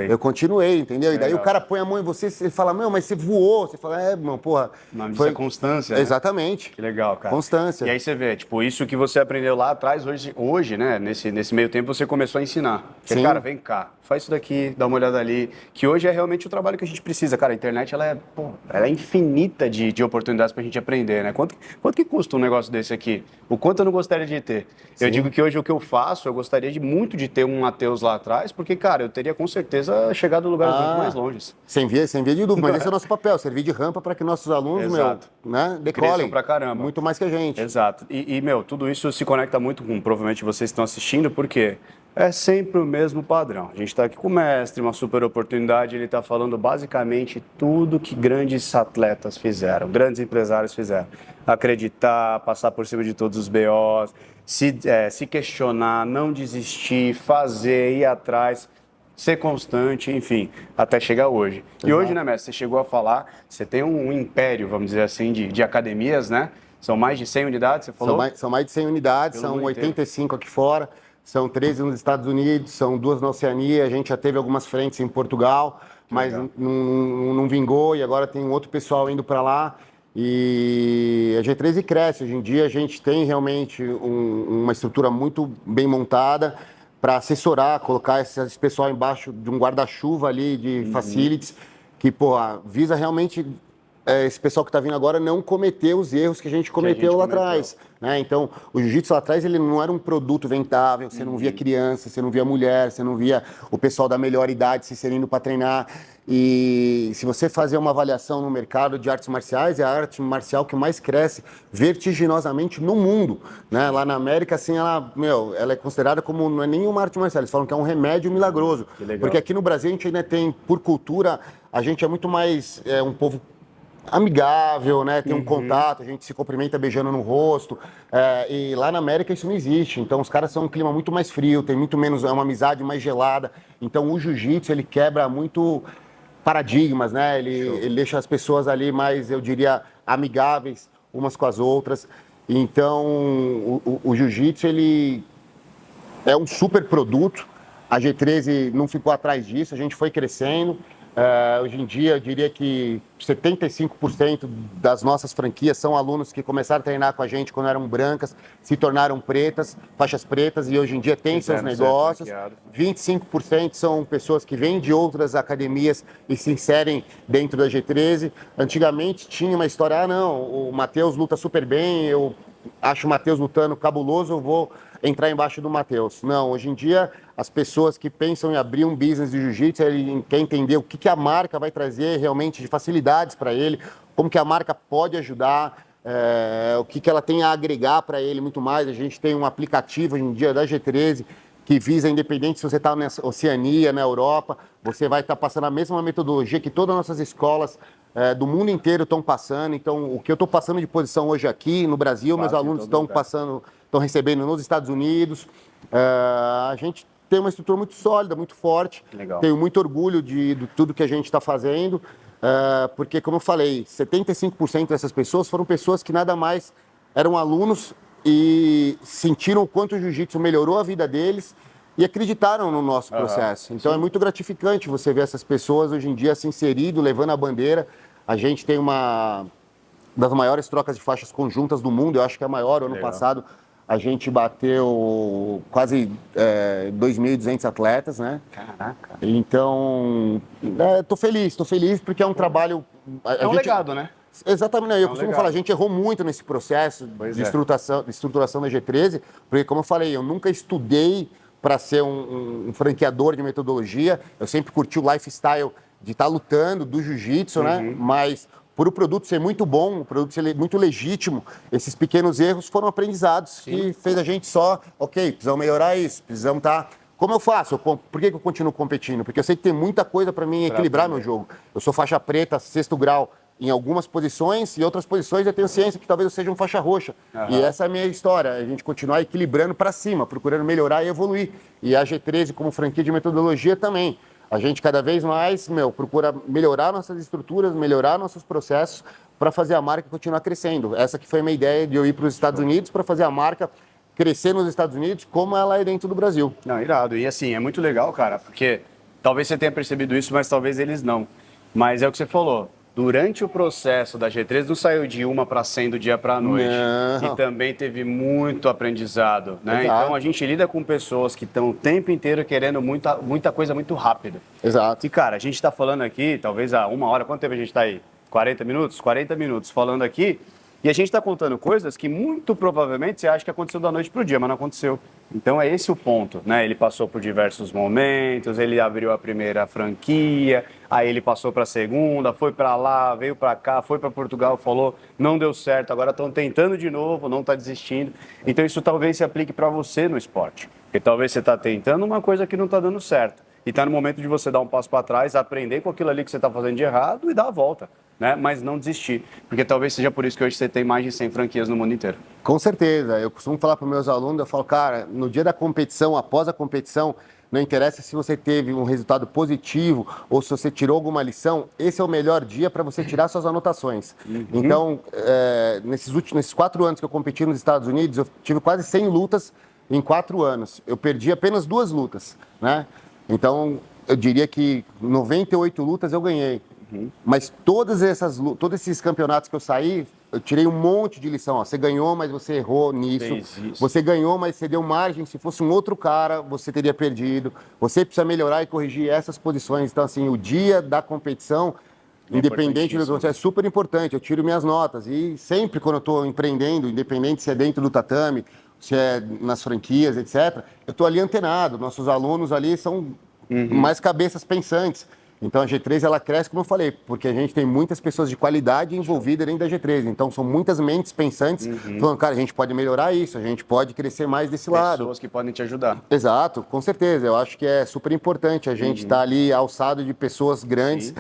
Eu continuei, entendeu? Legal. E daí o cara põe a mão em você e fala, meu, mas você voou. Você fala, irmão, porra. Isso é constância, né? Exatamente. Que legal, cara. Constância. E aí você vê, tipo, isso que você aprendeu lá atrás, hoje, né, nesse meio tempo, você começou a ensinar. Porque, cara, vem cá, faz isso daqui, dá uma olhada ali, que hoje é realmente o trabalho que a gente precisa. Cara, a internet, ela é infinita de oportunidades pra gente aprender, né? Quanto que custa um negócio desse aqui? O quanto eu não gostaria de ter? Sim. Eu digo que hoje o que eu faço, eu gostaria muito de ter um Matheus lá atrás, porque, cara, eu teria com certeza chegado a lugares muito mais longes. Sem via de dúvida, mas esse é o nosso papel, servir de rampa para que nossos alunos, né, decolem. Pra caramba. Muito mais que a gente. Exato. E, tudo isso se conecta muito com, provavelmente, vocês estão assistindo, porque é sempre o mesmo padrão. A gente está aqui com o mestre, uma super oportunidade, ele está falando basicamente tudo que grandes atletas fizeram, grandes empresários fizeram. Acreditar, passar por cima de todos os BOs, se questionar, não desistir, fazer, ir atrás, ser constante, enfim, até chegar hoje. Exato. E hoje, né, mestre, você chegou a falar, você tem um império, vamos dizer assim, de academias, né? São mais de 100 unidades, você falou? São mais de 100 unidades, são 85 aqui fora. São 13 nos Estados Unidos, são 2 na Oceania, a gente já teve algumas frentes em Portugal, mas não vingou e agora tem um outro pessoal indo para lá. E a G13 cresce, hoje em dia a gente tem realmente uma estrutura muito bem montada para assessorar, colocar esse pessoal embaixo de um guarda-chuva ali de facilities, que visa realmente esse pessoal que está vindo agora não cometer os erros que a gente cometeu lá atrás. Né? Então, o jiu-jitsu lá atrás ele não era um produto vendável, você não via criança, você não via mulher, você não via o pessoal da melhor idade se inserindo para treinar. E se você fazer uma avaliação no mercado de artes marciais, é a arte marcial que mais cresce vertiginosamente no mundo. Né? Lá na América, assim, ela é considerada como, não é nenhuma arte marcial, eles falam que é um remédio milagroso. Porque aqui no Brasil a gente ainda tem, por cultura, a gente é muito mais um povo amigável, né? Tem um contato, a gente se cumprimenta beijando no rosto. E lá na América isso não existe. Então os caras são um clima muito mais frio, tem muito menos, é uma amizade mais gelada. Então o jiu-jitsu ele quebra muito paradigmas, né? Ele deixa as pessoas ali mais, eu diria, amigáveis umas com as outras. Então o jiu-jitsu ele é um super produto. A G13 não ficou atrás disso, a gente foi crescendo. Hoje em dia, eu diria que 75% das nossas franquias são alunos que começaram a treinar com a gente quando eram brancas, se tornaram pretas, faixas pretas, e hoje em dia têm seus negócios. 25% são pessoas que vêm de outras academias e se inserem dentro da G13. Antigamente tinha uma história, o Matheus luta super bem, eu acho o Matheus lutando cabuloso, eu vou entrar embaixo do Matheus. Não, hoje em dia, as pessoas que pensam em abrir um business de jiu-jitsu, ele quer entender o que a marca vai trazer realmente de facilidades para ele, como que a marca pode ajudar, o que ela tem a agregar para ele muito mais. A gente tem um aplicativo hoje em dia da G13 que visa, independente se você está na Oceania, na Europa, você vai estar passando a mesma metodologia que todas as nossas escolas do mundo inteiro estão passando. Então, o que eu estou passando de posição hoje aqui no Brasil, meus alunos estão recebendo nos Estados Unidos. A gente tem uma estrutura muito sólida, muito forte. Legal. Tenho muito orgulho de tudo que a gente está fazendo, porque, como eu falei, 75% dessas pessoas foram pessoas que nada mais eram alunos e sentiram o quanto o jiu-jitsu melhorou a vida deles e acreditaram no nosso processo. Então, é muito gratificante você ver essas pessoas hoje em dia se inserindo, levando a bandeira. A gente tem uma das maiores trocas de faixas conjuntas do mundo, eu acho que é a maior. Ano passado a gente bateu quase 2.200 atletas, né? Caraca. Então, tô feliz porque é um trabalho... É um legado, né? Exatamente, eu costumo falar, a gente errou muito nesse processo de estruturação da G13, porque, como eu falei, eu nunca estudei para ser um franqueador de metodologia, eu sempre curti o lifestyle de estar lutando do jiu-jitsu, né? Mas por o produto ser muito bom, o produto ser muito legítimo, esses pequenos erros foram aprendizados que fez a gente só, ok, precisamos melhorar isso, precisamos estar... Como eu faço? Por que eu continuo competindo? Porque eu sei que tem muita coisa para mim equilibrar meu jogo. Eu sou faixa preta, 6º grau em algumas posições, e outras posições eu tenho ciência que talvez eu seja um faixa roxa. E essa é a minha história, a gente continuar equilibrando para cima, procurando melhorar e evoluir. E a G13 como franquia de metodologia também. A gente cada vez mais, procura melhorar nossas estruturas, melhorar nossos processos para fazer a marca continuar crescendo. Essa que foi a minha ideia de eu ir para os Estados Unidos para fazer a marca crescer nos Estados Unidos como ela é dentro do Brasil. Não, irado. E assim, é muito legal, cara, porque talvez você tenha percebido isso, mas talvez eles não. Mas é o que você falou. Durante o processo da G13 não saiu de 1 para 100 do dia para a noite. Não. E também teve muito aprendizado, né? Exato. Então a gente lida com pessoas que estão o tempo inteiro querendo muita coisa muito rápida. Exato. E cara, a gente está falando aqui, talvez há 1 hora, quanto tempo a gente está aí? 40 minutos? 40 minutos falando aqui. E a gente está contando coisas que muito provavelmente você acha que aconteceu da noite para o dia, mas não aconteceu. Então é esse o ponto, né? Ele passou por diversos momentos, ele abriu a primeira franquia, aí ele passou para a segunda, foi para lá, veio para cá, foi para Portugal, falou, não deu certo, agora estão tentando de novo, não está desistindo. Então isso talvez se aplique para você no esporte, porque talvez você está tentando uma coisa que não está dando certo. E está no momento de você dar um passo para trás, aprender com aquilo ali que você está fazendo de errado e dar a volta. Né? Mas não desistir, porque talvez seja por isso que hoje você tem mais de 100 franquias no mundo inteiro. Com certeza, eu costumo falar para os meus alunos, eu falo, cara, no dia da competição, após a competição, não interessa se você teve um resultado positivo ou se você tirou alguma lição, esse é o melhor dia para você tirar suas anotações. Então, nesses 4 anos que eu competi nos Estados Unidos, eu tive quase 100 lutas em 4 anos. Eu perdi apenas 2 lutas, né? Então, eu diria que 98 lutas eu ganhei. Mas todos esses campeonatos que eu saí, eu tirei um monte de lição. Ó, você ganhou, mas você errou nisso. Você ganhou, mas você deu margem. Se fosse um outro cara, você teria perdido. Você precisa melhorar e corrigir essas posições. Então, assim, o dia da competição, independente do que acontecer, é super importante. Eu tiro minhas notas. E sempre quando eu estou empreendendo, independente se é dentro do tatame, se é nas franquias, etc., eu estou ali antenado. Nossos alunos ali são mais cabeças pensantes. Então a G13 ela cresce, como eu falei, porque a gente tem muitas pessoas de qualidade envolvidas dentro da G13. Então são muitas mentes pensantes falando, cara, a gente pode melhorar isso, a gente pode crescer mais desse lado. Pessoas que podem te ajudar. Exato, com certeza. Eu acho que é super importante a gente estar ali alçado de pessoas grandes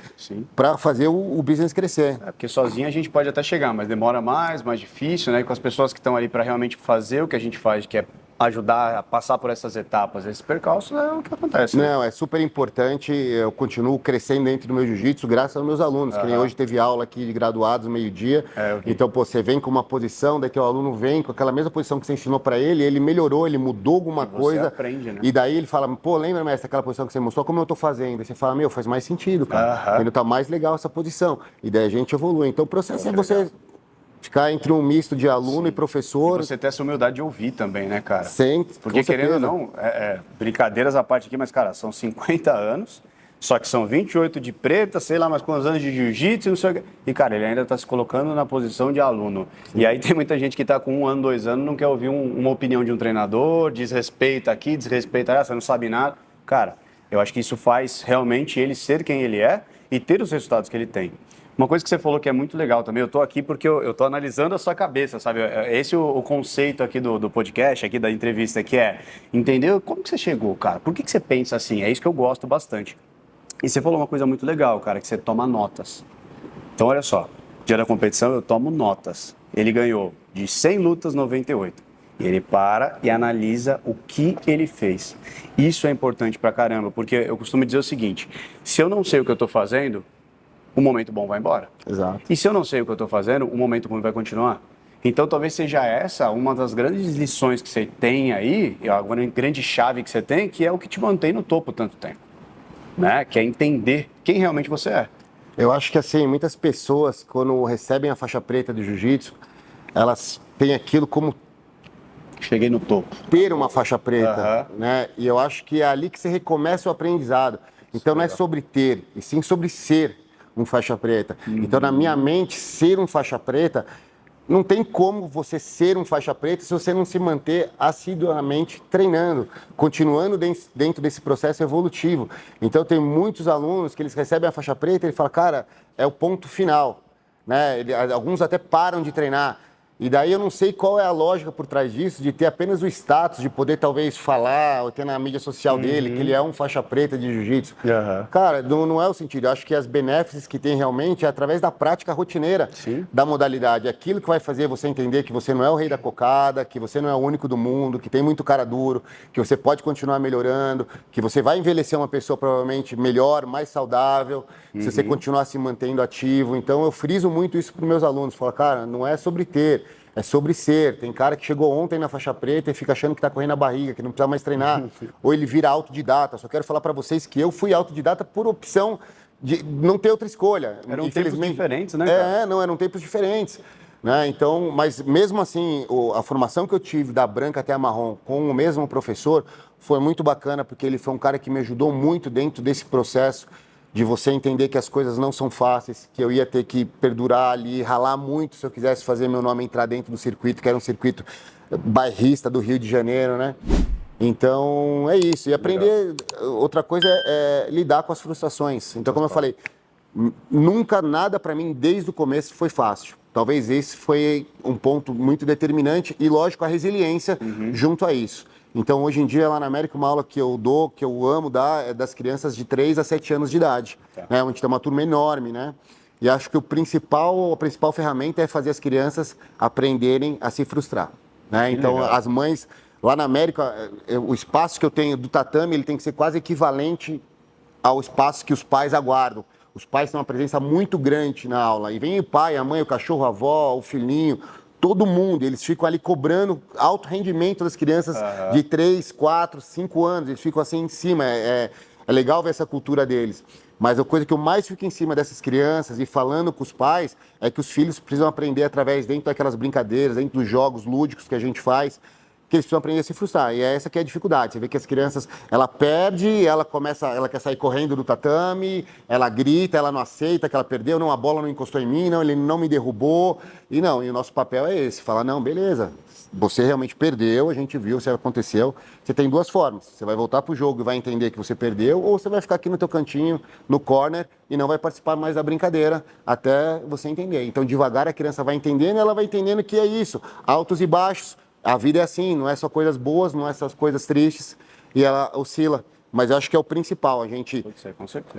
para fazer o business crescer. É, porque sozinho a gente pode até chegar, mas demora mais difícil, né? E com as pessoas que estão ali para realmente fazer o que a gente faz, que é ajudar a passar por essas etapas, esse percalço é o que acontece. Né? Não, é super importante, eu continuo crescendo dentro do meu jiu-jitsu graças aos meus alunos, que nem hoje teve aula aqui de graduados, meio-dia, então pô, você vem com uma posição, daqui o aluno vem com aquela mesma posição que você ensinou para ele melhorou, ele mudou alguma coisa, aprende, né? E daí ele fala, pô, lembra, mestre, aquela posição que você mostrou, como eu tô fazendo? Aí você fala, meu, faz mais sentido, cara, ainda tá mais legal essa posição, e daí a gente evolui, então o processo é você... Ficar entre um misto de aluno e professor. E você ter essa humildade de ouvir também, né, cara? Sempre. Porque querendo ou não, brincadeiras à parte aqui, mas, cara, são 50 anos, só que são 28 de preta, sei lá mais quantos anos de jiu-jitsu, não sei o quê. E, cara, ele ainda está se colocando na posição de aluno. Sim. E aí tem muita gente que está com 1 ano, 2 anos, não quer ouvir uma opinião de um treinador, desrespeita aqui, desrespeita, você não sabe nada. Cara, eu acho que isso faz realmente ele ser quem ele é e ter os resultados que ele tem. Uma coisa que você falou que é muito legal também, eu estou aqui porque eu estou analisando a sua cabeça, sabe? Esse é o conceito aqui do podcast, aqui da entrevista, que é entender como que você chegou, cara. Por que você pensa assim? É isso que eu gosto bastante. E você falou uma coisa muito legal, cara, que você toma notas. Então, olha só, dia da competição eu tomo notas. Ele ganhou de 100 lutas, 98. E ele para e analisa o que ele fez. Isso é importante pra caramba, porque eu costumo dizer o seguinte, se eu não sei o que eu estou fazendo, o momento bom vai embora. Exato. E se eu não sei o que eu estou fazendo, o momento ruim vai continuar. Então, talvez seja essa uma das grandes lições que você tem aí, a grande chave que você tem, que é o que te mantém no topo tanto tempo. Né? Que é entender quem realmente você é. Eu acho que, assim, muitas pessoas, quando recebem a faixa preta do jiu-jitsu, elas têm aquilo como... Cheguei no topo. Ter uma faixa preta, né? E eu acho que é ali que você recomeça o aprendizado. Então, não é sobre ter, e sim sobre ser um faixa preta. Então, na minha mente, ser um faixa preta, não tem como você ser um faixa preta se você não se manter assiduamente treinando, continuando dentro desse processo evolutivo. Então, tem muitos alunos que eles recebem a faixa preta e ele fala, cara, é o ponto final. né? Alguns até param de treinar. E daí eu não sei qual é a lógica por trás disso, de ter apenas o status, de poder talvez falar, ou ter na mídia social dele, que ele é um faixa preta de jiu-jitsu. Cara, não é o sentido. Eu acho que as benefícios que tem realmente é através da prática rotineira da modalidade. Aquilo que vai fazer você entender que você não é o rei da cocada, que você não é o único do mundo, que tem muito cara duro, que você pode continuar melhorando, que você vai envelhecer uma pessoa provavelmente melhor, mais saudável, se você continuar se mantendo ativo. Então eu friso muito isso para os meus alunos. Falo, cara, não é sobre ter, é sobre ser. Tem cara que chegou ontem na faixa preta e fica achando que está correndo a barriga, que não precisa mais treinar. Ou ele vira autodidata. Só quero falar para vocês que eu fui autodidata por opção de não ter outra escolha. Eram tempos diferentes, né, cara? Não, eram tempos diferentes. Né? Então, mas mesmo assim, a formação que eu tive da branca até a marrom com o mesmo professor foi muito bacana, porque ele foi um cara que me ajudou muito dentro desse processo de você entender que as coisas não são fáceis, que eu ia ter que perdurar ali, ralar muito se eu quisesse fazer meu nome entrar dentro do circuito, que era um circuito bairrista do Rio de Janeiro, né? Então, é isso. E aprender, outra coisa é lidar com as frustrações. Então, como eu falei, nunca nada para mim, desde o começo, foi fácil. Talvez esse foi um ponto muito determinante e, lógico, a resiliência junto a isso. Então, hoje em dia, lá na América, uma aula que eu dou, que eu amo dar, é das crianças de 3 a 7 anos de idade, né? Onde tem uma turma enorme, né? E acho que a principal ferramenta é fazer as crianças aprenderem a se frustrar, né? Então, as mães, lá na América, o espaço que eu tenho do tatame, ele tem que ser quase equivalente ao espaço que os pais aguardam. Os pais têm uma presença muito grande na aula. E vem o pai, a mãe, o cachorro, a avó, o filhinho, todo mundo. Eles ficam ali cobrando alto rendimento das crianças de 3, 4, 5 anos. Eles ficam assim em cima. É legal ver essa cultura deles. Mas a coisa que eu mais fico em cima dessas crianças e falando com os pais é que os filhos precisam aprender através, dentro daquelas brincadeiras, dentro dos jogos lúdicos que a gente faz, que eles precisam aprender a se frustrar. E é essa que é a dificuldade. Você vê que as crianças, ela perde, ela quer sair correndo do tatame, ela grita, ela não aceita que ela perdeu, não, a bola não encostou em mim, não, ele não me derrubou. E o nosso papel é esse, falar, não, beleza, você realmente perdeu, a gente viu, se aconteceu. Você tem duas formas, você vai voltar pro jogo e vai entender que você perdeu, ou você vai ficar aqui no teu cantinho, no corner, e não vai participar mais da brincadeira até você entender. Então, devagar a criança vai entendendo, ela vai entendendo que é isso, altos e baixos. A vida é assim, não é só coisas boas, não é só coisas tristes, e ela oscila. Mas eu acho que é o principal, a gente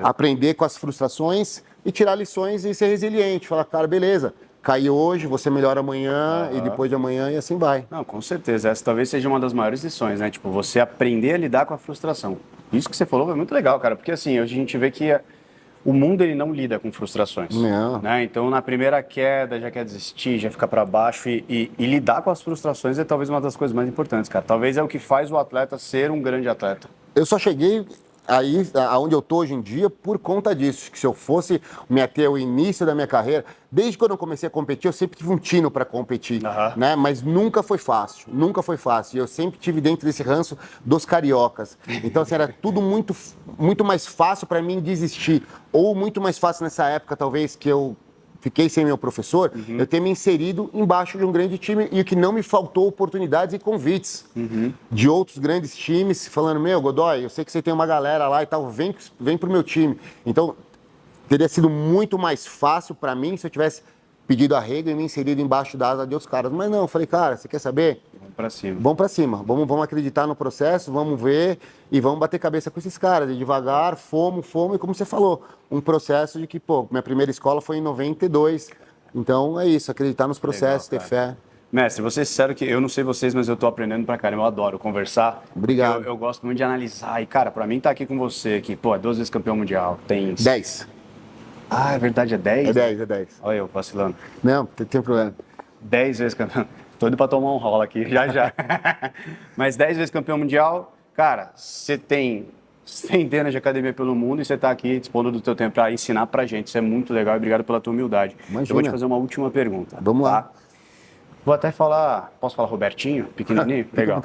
aprender com as frustrações e tirar lições e ser resiliente. Falar, cara, beleza, caiu hoje, você melhora amanhã e depois de amanhã e assim vai. Não, com certeza. Essa talvez seja uma das maiores lições, né? Tipo, você aprender a lidar com a frustração. Isso que você falou é muito legal, cara, porque assim, hoje a gente vê que o mundo ele não lida com frustrações, né? Então, na primeira queda, já quer desistir, já fica para baixo e lidar com as frustrações é talvez uma das coisas mais importantes, cara. Talvez é o que faz o atleta ser um grande atleta. Eu só cheguei aí, aonde eu tô hoje em dia, por conta disso, que se eu fosse me ater ao início da minha carreira, desde quando eu comecei a competir, eu sempre tive um tino para competir, né? Mas nunca foi fácil, nunca foi fácil. Eu sempre tive dentro desse ranço dos cariocas. Então, assim, era tudo muito, muito mais fácil para mim desistir. Ou muito mais fácil nessa época, talvez, que eu fiquei sem meu professor, eu ter me inserido embaixo de um grande time e que não me faltou oportunidades e convites de outros grandes times, falando, Godoy, eu sei que você tem uma galera lá e tal, vem pro meu time. Então, teria sido muito mais fácil para mim se eu tivesse pedido arrego e me inserido embaixo da asa de outros caras. Mas não, eu falei, cara, você quer saber? Vamos para cima. Vamos para cima, vamos acreditar no processo, vamos ver e vamos bater cabeça com esses caras. E devagar, fomos, e como você falou, um processo de que, minha primeira escola foi em 92. Então é isso, acreditar nos processos, legal, ter fé. Mestre, vou ser sincero que eu não sei vocês, mas eu tô aprendendo pra caramba, eu adoro conversar. Obrigado. Eu gosto muito de analisar. E, cara, pra mim tá aqui com você, que, é 2 vezes campeão mundial, tem... 10. Ah, é verdade, é 10? É 10. Olha eu vacilando. Não, tem problema. 10 vezes campeão. Tô indo pra tomar um rola aqui, já. Mas 10 vezes campeão mundial, cara, você tem centenas de academia pelo mundo e você tá aqui dispondo do teu tempo pra ensinar pra gente. Isso é muito legal e obrigado pela tua humildade. Imagina. Eu vou te fazer uma última pergunta. Vamos lá. Vou até falar, posso falar Robertinho, pequenininho? Legal.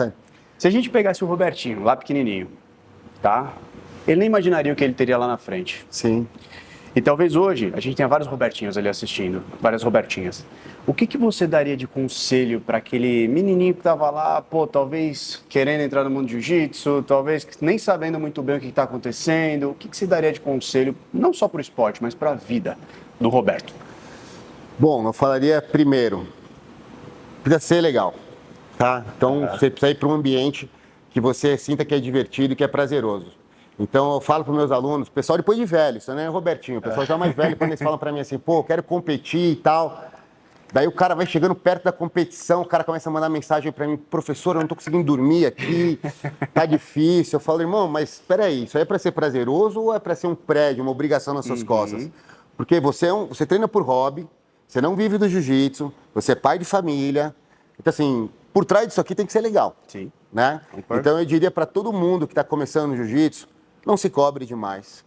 Se a gente pegasse o Robertinho, lá pequenininho, tá? Ele nem imaginaria o que ele teria lá na frente. Sim. E talvez hoje a gente tenha vários Robertinhos ali assistindo, várias Robertinhas. O que você daria de conselho para aquele menininho que estava lá, talvez querendo entrar no mundo de jiu-jitsu, talvez nem sabendo muito bem o que está acontecendo? O que você daria de conselho, não só para o esporte, mas para a vida do Roberto? Bom, eu falaria primeiro, precisa ser legal, tá? Então, você precisa ir para um ambiente que você sinta que é divertido e que é prazeroso. Então, eu falo para os meus alunos, pessoal depois de velho, isso não é Robertinho, o pessoal já mais velho, quando eles falam para mim assim, pô, eu quero competir e tal. Daí o cara vai chegando perto da competição, o cara começa a mandar mensagem para mim, professor, eu não tô conseguindo dormir aqui, tá difícil. Eu falo, irmão, mas espera aí, isso aí é para ser prazeroso ou é para ser um prédio, uma obrigação nas suas costas? Porque você treina por hobby, você não vive do jiu-jitsu, você é pai de família. Então, assim, por trás disso aqui tem que ser legal. Sim. Né? Então, eu diria para todo mundo que está começando no jiu-jitsu, não se cobre demais.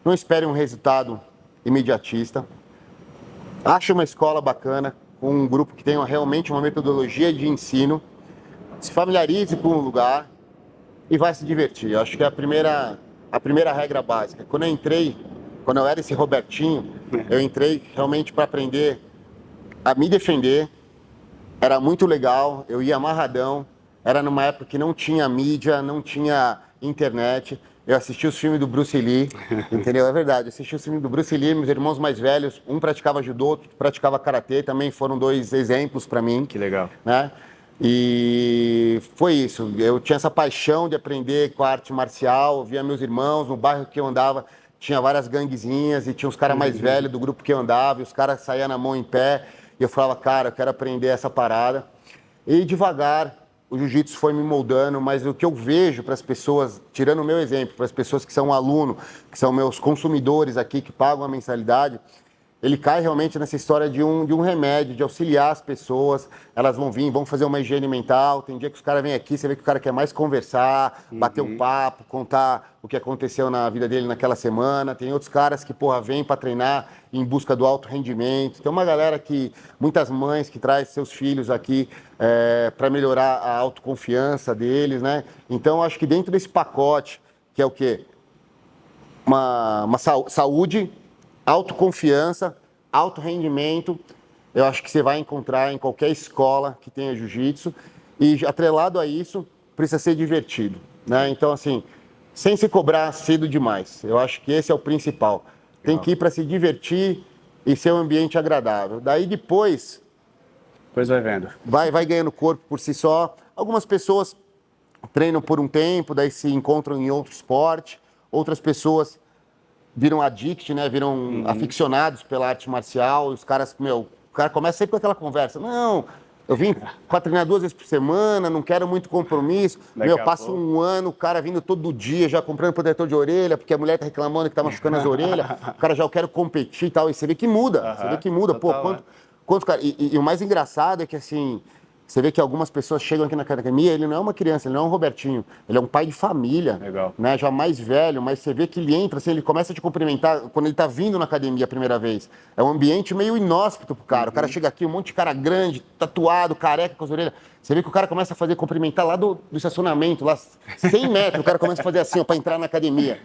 Não espere um resultado imediatista. Ache uma escola bacana, com um grupo que tenha realmente uma metodologia de ensino. Se familiarize com o lugar e vai se divertir. Eu acho que é a primeira regra básica. Quando eu era esse Robertinho, eu entrei realmente para aprender a me defender. Era muito legal, eu ia amarradão. Era numa época que não tinha mídia, não tinha internet. Eu assisti os filmes do Bruce Lee, entendeu? É verdade, eu assisti os filmes do Bruce Lee, meus irmãos mais velhos, um praticava judô, outro praticava karatê, também foram 2 exemplos para mim. Que legal. Né? E foi isso, eu tinha essa paixão de aprender com a arte marcial, eu via meus irmãos, no bairro que eu andava, tinha várias ganguezinhas e tinha os caras mais velhos do grupo que eu andava, e os caras saíam na mão em pé, e eu falava, cara, eu quero aprender essa parada. E devagar, o jiu-jitsu foi me moldando, mas o que eu vejo para as pessoas, tirando o meu exemplo, para as pessoas que são aluno, que são meus consumidores aqui, que pagam a mensalidade, ele cai realmente nessa história de um remédio, de auxiliar as pessoas, elas vão vir, vão fazer uma higiene mental, tem dia que os caras vêm aqui, você vê que o cara quer mais conversar, bater um papo, contar o que aconteceu na vida dele naquela semana, tem outros caras que, porra, vêm para treinar em busca do alto rendimento, tem uma galera que, muitas mães que traz seus filhos aqui para melhorar a autoconfiança deles, né? Então, acho que dentro desse pacote, que é o quê? Uma saúde, autoconfiança, alto rendimento, eu acho que você vai encontrar em qualquer escola que tenha jiu-jitsu, e atrelado a isso, precisa ser divertido, né? Então, assim, sem se cobrar cedo demais, eu acho que esse é o principal. Tem que ir para se divertir e ser um ambiente agradável. Daí depois vai vendo. Vai ganhando corpo por si só. Algumas pessoas treinam por um tempo, daí se encontram em outro esporte, outras pessoas viram addict, né? Viram aficionados pela arte marcial, os caras, o cara começa sempre com aquela conversa, não, eu vim para treinar 2 vezes por semana, não quero muito compromisso, passa um ano, o cara vindo todo dia, já comprando protetor de orelha, porque a mulher tá reclamando que tá machucando as orelhas, o cara já, eu quero competir e tal, e você vê que muda, pô, quanto cara, e o mais engraçado é que, assim, você vê que algumas pessoas chegam aqui na academia, ele não é uma criança, ele não é um Robertinho, ele é um pai de família, né, já mais velho, mas você vê que ele entra, assim, ele começa a te cumprimentar quando ele tá vindo na academia a primeira vez. É um ambiente meio inóspito pro cara, o cara chega aqui, um monte de cara grande, tatuado, careca com as orelhas, você vê que o cara começa a fazer cumprimentar lá do estacionamento, lá 100 metros, o cara começa a fazer assim, ó, pra entrar na academia.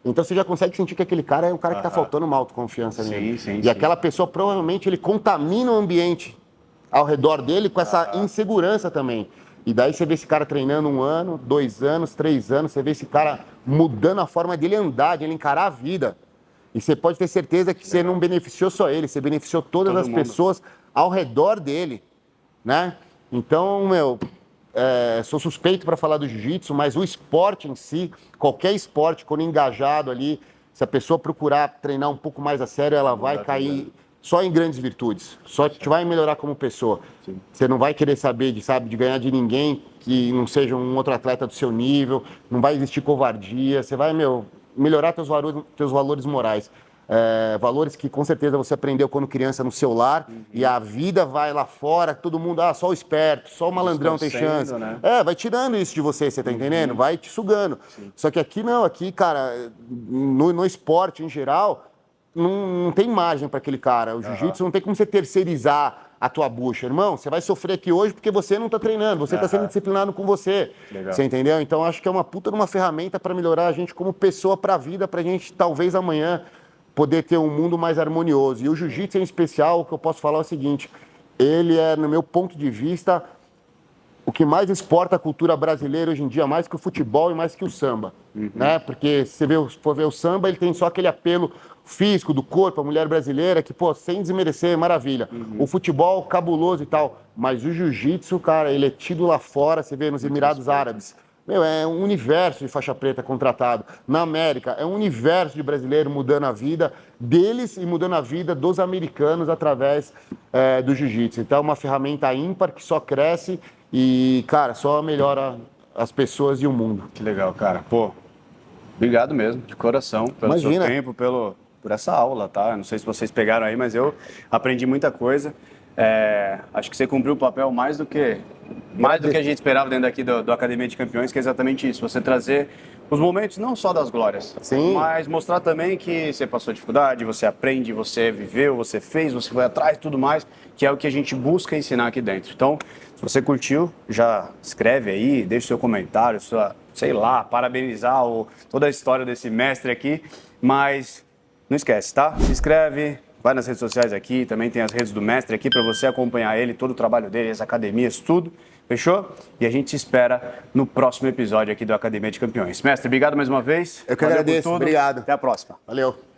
Então você já consegue sentir que aquele cara é um cara que tá faltando uma autoconfiança nele. E aquela pessoa, provavelmente, ele contamina o ambiente ao redor dele com essa insegurança também. E daí você vê esse cara treinando 1 ano, 2 anos, 3 anos, você vê esse cara mudando a forma dele andar, de ele encarar a vida. E você pode ter certeza que você não beneficiou só ele, você beneficiou todas as pessoas ao redor dele, né? Então, sou suspeito para falar do jiu-jitsu, mas o esporte em si, qualquer esporte, quando engajado ali, se a pessoa procurar treinar um pouco mais a sério, ela vai cair só em grandes virtudes, só te vai melhorar como pessoa. Sim. Você não vai querer saber de ganhar de ninguém que não seja um outro atleta do seu nível, não vai existir covardia, você vai, melhorar teus valores morais. Valores que com certeza você aprendeu quando criança no seu lar, e a vida vai lá fora, todo mundo, só o esperto, só o malandrão tem chance. Né? Vai tirando isso de você, você tá entendendo? Vai te sugando. Sim. Só que aqui não, aqui, cara, no esporte em geral, não tem margem para aquele cara. O jiu-jitsu não tem como você terceirizar a tua bucha. Irmão, você vai sofrer aqui hoje porque você não tá treinando, você tá sendo disciplinado com você. Legal. Você entendeu? Então, acho que é uma puta de uma ferramenta para melhorar a gente como pessoa pra vida, pra gente, talvez, amanhã, poder ter um mundo mais harmonioso. E o jiu-jitsu, em especial, o que eu posso falar é o seguinte, ele é, no meu ponto de vista, o que mais exporta a cultura brasileira hoje em dia, mais que o futebol e mais que o samba, né? Porque se você for ver o samba, ele tem só aquele apelo físico do corpo, a mulher brasileira, que, pô, sem desmerecer, é maravilha. O futebol, cabuloso e tal, mas o jiu-jitsu, cara, ele é tido lá fora, você vê nos Emirados Árabes. Meu, é um universo de faixa preta contratado. Na América, é um universo de brasileiro mudando a vida deles e mudando a vida dos americanos através do jiu-jitsu. Então, é uma ferramenta ímpar que só cresce e, cara, só melhora as pessoas e o mundo. Que legal, cara. Pô, obrigado mesmo, de coração, pelo seu tempo, por essa aula, tá? Não sei se vocês pegaram aí, mas eu aprendi muita coisa. Acho que você cumpriu o papel mais do que a gente esperava dentro aqui do Academia de Campeões, que é exatamente isso, você trazer os momentos não só das glórias, sim, mas mostrar também que você passou dificuldade, você aprende, você viveu, você fez, você foi atrás e tudo mais, que é o que a gente busca ensinar aqui dentro. Então, se você curtiu, já escreve aí, deixa o seu comentário, sei lá, parabenizar toda a história desse mestre aqui, mas não esquece, tá? Se inscreve, vai nas redes sociais aqui, também tem as redes do mestre aqui para você acompanhar ele, todo o trabalho dele, as academias, tudo. Fechou? E a gente se espera no próximo episódio aqui do Academia de Campeões. Mestre, obrigado mais uma vez. Eu que agradeço, obrigado. Até a próxima. Valeu.